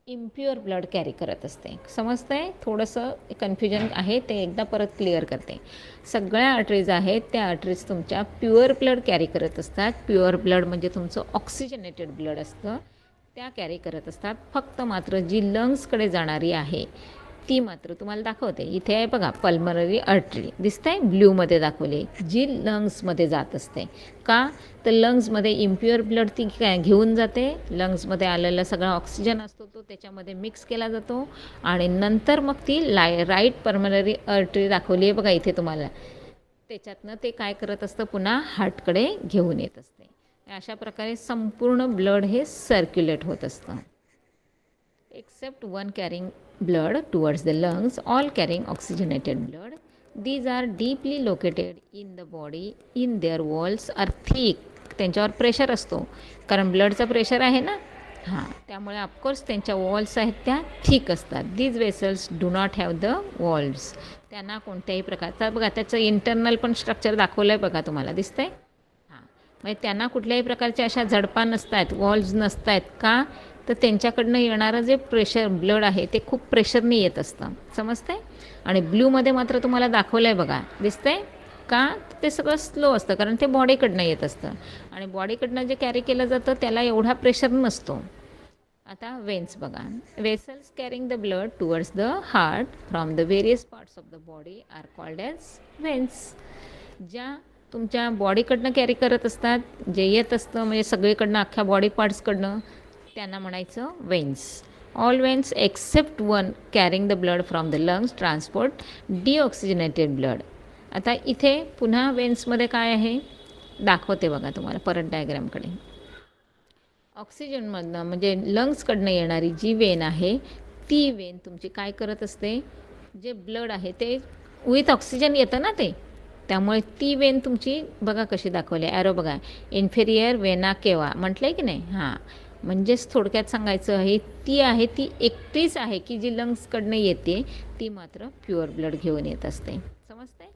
इम्प्युअर ब्लड कॅरी करत असते. समजतं आहे. थोडंसं कन्फ्युजन आहे ते एकदा परत क्लिअर करते. सगळ्या आर्टरीज आहेत त्या आर्टरीज तुमच्या प्युअर ब्लड कॅरी करत असतात. प्युअर ब्लड म्हणजे तुमचं ऑक्सिजनेटेड ब्लड असतं त्या कॅरी करत असतात. फक्त मात्र जी लंग्सकडे जाणारी आहे ती मात्र तुम्हाला दाखवते. इथे आहे बघा पल्मनरी आर्टरी दिसतं आहे ब्ल्यूमध्ये दाखवली जी लंग्समध्ये जात असते. का तर लंग्समध्ये इम्प्युअर ब्लड ती काय घेऊन जाते. लंग्समध्ये आलेला सगळा ऑक्सिजन असतो तो त्याच्यामध्ये मिक्स केला जातो आणि नंतर मग ती राईट पल्मनरी आर्टरी दाखवली आहे बघा इथे तुम्हाला. त्याच्यातनं ते काय करत असतं पुन्हा हार्टकडे घेऊन येत असते. अशा प्रकारे संपूर्ण ब्लड हे सर्क्युलेट होत असतं. Except one carrying blood towards the lungs, all carrying oxygenated blood. These are deeply located in the body. In their walls are thick. त्यांच्यावर प्रेशर असतो कारण ब्लडचा प्रेशर आहे ना. हां त्यामुळे ऑफकोर्स त्यांच्या वॉल्स आहेत त्या थिक असतात. These vessels do not have the walls. त्यांना कोणत्याही प्रकारचा बघा त्याचं इंटरनल पण स्ट्रक्चर दाखवलं आहे बघा तुम्हाला दिसतंय. हां म्हणजे त्यांना कुठल्याही प्रकारच्या अशा झडपा नसत आहेत वॉल्स नसत आहेत. का तर त्यांच्याकडनं येणारं जे प्रेशर ब्लड आहे ते खूप प्रेशरने येत असतं. समजतंय. आणि ब्ल्यूमध्ये मात्र तुम्हाला दाखवलं आहे बघा दिसतंय. का ते सगळं स्लो असतं कारण ते बॉडीकडनं येत असतं आणि बॉडीकडनं जे कॅरी केलं जातं त्याला एवढा प्रेशर नसतो. आता वेन्स बघा. Vessels carrying the blood towards the heart from the various parts of the body are called as veins. ज्या तुमच्या बॉडीकडनं कॅरी करत असतात जे येत असतं म्हणजे सगळीकडनं अख्ख्या बॉडी पार्ट्सकडनं त्यांना म्हणायचं veins. All veins except one carrying the blood from the lungs transport deoxygenated blood. आता इथे पुन्हा वेन्समध्ये आहे दाखवते बघा तुम्हाला परत डायग्रामकडे. ऑक्सिजनमधनं म्हणजे लंग्सकडनं येणारी जी वेन आहे ती वेन तुमची काय करत असते. जे ब्लड आहे ते विथ ऑक्सिजन येतं ना ते त्यामुळे ती वेन तुमची बघा कशी दाखवली ॲरो बघा. इन्फेरियर वेना केवा म्हटलं आहे की नाही. हां म्हणजेच थोडक्यात सांगायचं आहे ती आहे ती एकटीच आहे की जी लंग्सकडनं येते ती मात्र प्युअर ब्लड घेऊन येत असते. समजते.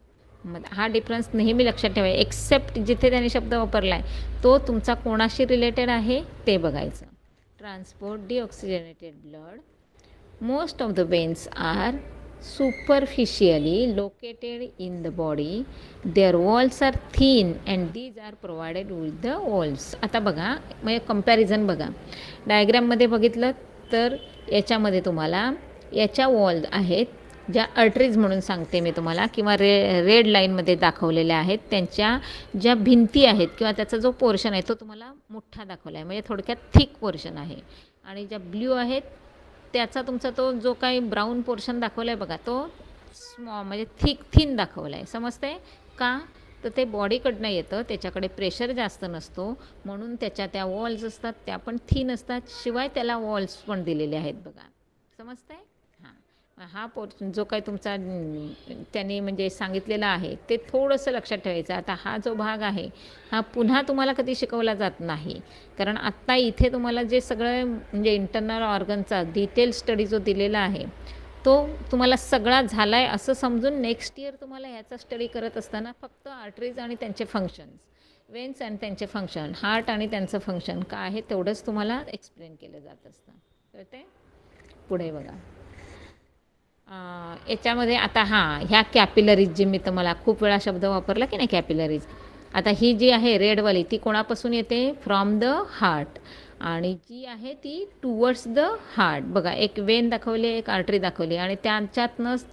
मग हा डिफरन्स नेहमी लक्षात ठेवा. एक्सेप्ट जिथे त्याने शब्द वापरला आहे तो तुमचा कोणाशी रिलेटेड आहे ते बघायचं. Transport deoxygenated blood. Most of the veins are superficially located in the body. Their walls are thin and these are provided with the walls. आता बघा म्हणजे कंपॅरिझन बघा डायग्राममध्ये बघितलं तर याच्यामध्ये तुम्हाला याच्या वॉल आहेत ज्या आर्टरीज म्हणून सांगते मी तुम्हाला किंवा रेड लाईनमध्ये दाखवलेल्या आहेत. त्यांच्या ज्या भिंती आहेत किंवा त्याचा जो पोर्शन आहे तो तुम्हाला मोठा दाखवला आहे म्हणजे थोडक्यात थिक पोर्शन आहे. आणि ज्या ब्ल्यू आहेत त्याचा तुमचा तो जो काही ब्राऊन पोर्शन दाखवला आहे बघा तो म्हणजे थिन दाखवला आहे. समजते. का तर ते बॉडीकडनं येतं त्याच्याकडे प्रेशर जास्त नसतो म्हणून त्याच्या त्या वॉल्स असतात त्या पण थिन असतात. शिवाय त्याला वॉल्स पण दिलेले आहेत बघा. समजते. हां हा पोर्शन जो काही तुमचा त्यांनी म्हणजे सांगितलेला आहे ते थोडंसं लक्षात ठेवायचं. आता हा जो भाग आहे हा पुन्हा तुम्हाला कधी शिकवला जात नाही कारण आत्ता इथे तुम्हाला जे सगळं म्हणजे इंटरनल ऑर्गनचा डिटेल स्टडी जो दिलेला आहे तो तुम्हाला सगळा झाला आहे असं समजून नेक्स्ट इयर तुम्हाला ह्याचा स्टडी करत असताना फक्त आर्टरीज आणि त्यांचे फंक्शन्स, वेन्स आणि त्यांचे फंक्शन, हार्ट आणि त्यांचं फंक्शन काय आहे तेवढंच तुम्हाला एक्सप्लेन केलं जात असतं. कळते? पुढे बघा. याच्यामध्ये आता ह्या कॅपिलरीज जी मी तुम्हाला खूप वेळा शब्द वापरला की नाही कॅपिलरीज. आता ही जी आहे रेडवाली ती कोणापासून येते? From the heart. आणि जी आहे ती टुवर्ड्स द हार्ट. बघा, एक वेन दाखवली, एक आर्टरी दाखवली आणि त्यांच्यातनंच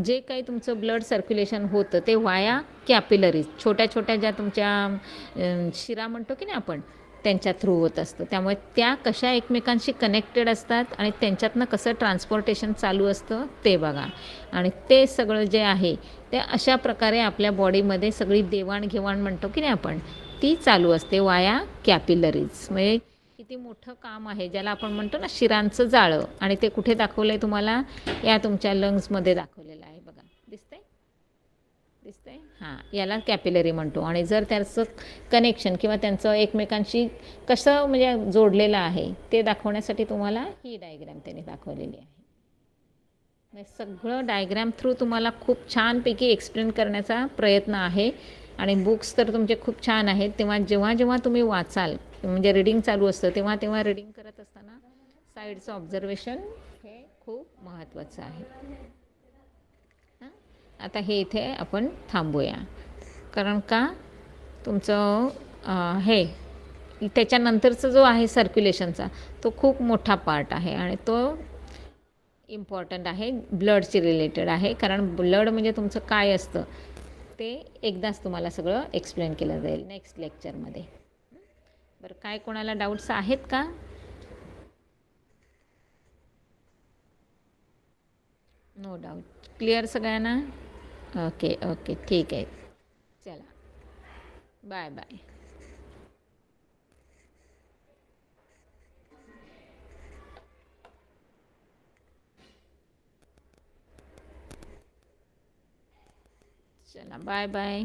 जे काही तुमचं ब्लड सर्क्युलेशन होतं ते वाया कॅपिलरीज, छोट्या छोट्या ज्या तुमच्या शिरा म्हणतो की नाही आपण, त्यांच्या थ्रू होत असतं. त्यामुळे त्या कशा एकमेकांशी कनेक्टेड असतात आणि त्यांच्यातनं कसं ट्रान्सपोर्टेशन चालू असतं ते बघा. आणि ते सगळं जे आहे ते अशा प्रकारे आपल्या बॉडीमध्ये सगळी देवाणघेवाण म्हणतो की नाही आपण, ती चालू असते वाया कॅपिलरीज. म्हणजे किती मोठं काम आहे ज्याला आपण म्हणतो ना शिरांचं जाळं. आणि ते कुठे दाखवलं आहे तुम्हाला? या तुमच्या लंग्समध्ये दाखवलेलं आहे बघा. दिसतंय? दिसतंय? याला कॅपिलरी म्हणतो. आणि जर त्याचं कनेक्शन किंवा त्यांचं एकमेकांशी कसं म्हणजे जोडलेलं आहे ते दाखवण्यासाठी तुम्हाला ही डायग्रॅम त्यांनी दाखवलेली आहे. सगळं डायग्रॅम थ्रू तुम्हाला खूप छानपैकी एक्सप्लेन करण्याचा प्रयत्न आहे. आणि बुक्स तर तुमचे खूप छान आहेत. तेव्हा जेव्हा जेव्हा तुम्ही वाचाल, म्हणजे रीडिंग चालू असतं तेव्हा तेव्हा रीडिंग करत असताना साईडचं ऑब्झर्वेशन हे खूप महत्त्वाचं आहे. आता हे इथे आपण थांबूया. कारण का तुमचं हे त्याच्यानंतरचा जो आहे सर्क्युलेशनचा तो खूप मोठा पार्ट आहे आणि तो इम्पॉर्टंट आहे, ब्लडशी रिलेटेड आहे. कारण ब्लड म्हणजे तुमचं काय असतं ते एकदाच तुम्हाला सगळं एक्सप्लेन केलं जाईल नेक्स्ट लेक्चरमध्ये. बरं, काय कोणाला डाऊट्स आहेत का? नो डाऊट, क्लिअर सगळ्यांना? ओके ओके, ठीक आहे. चला, बाय बाय. चला, बाय बाय.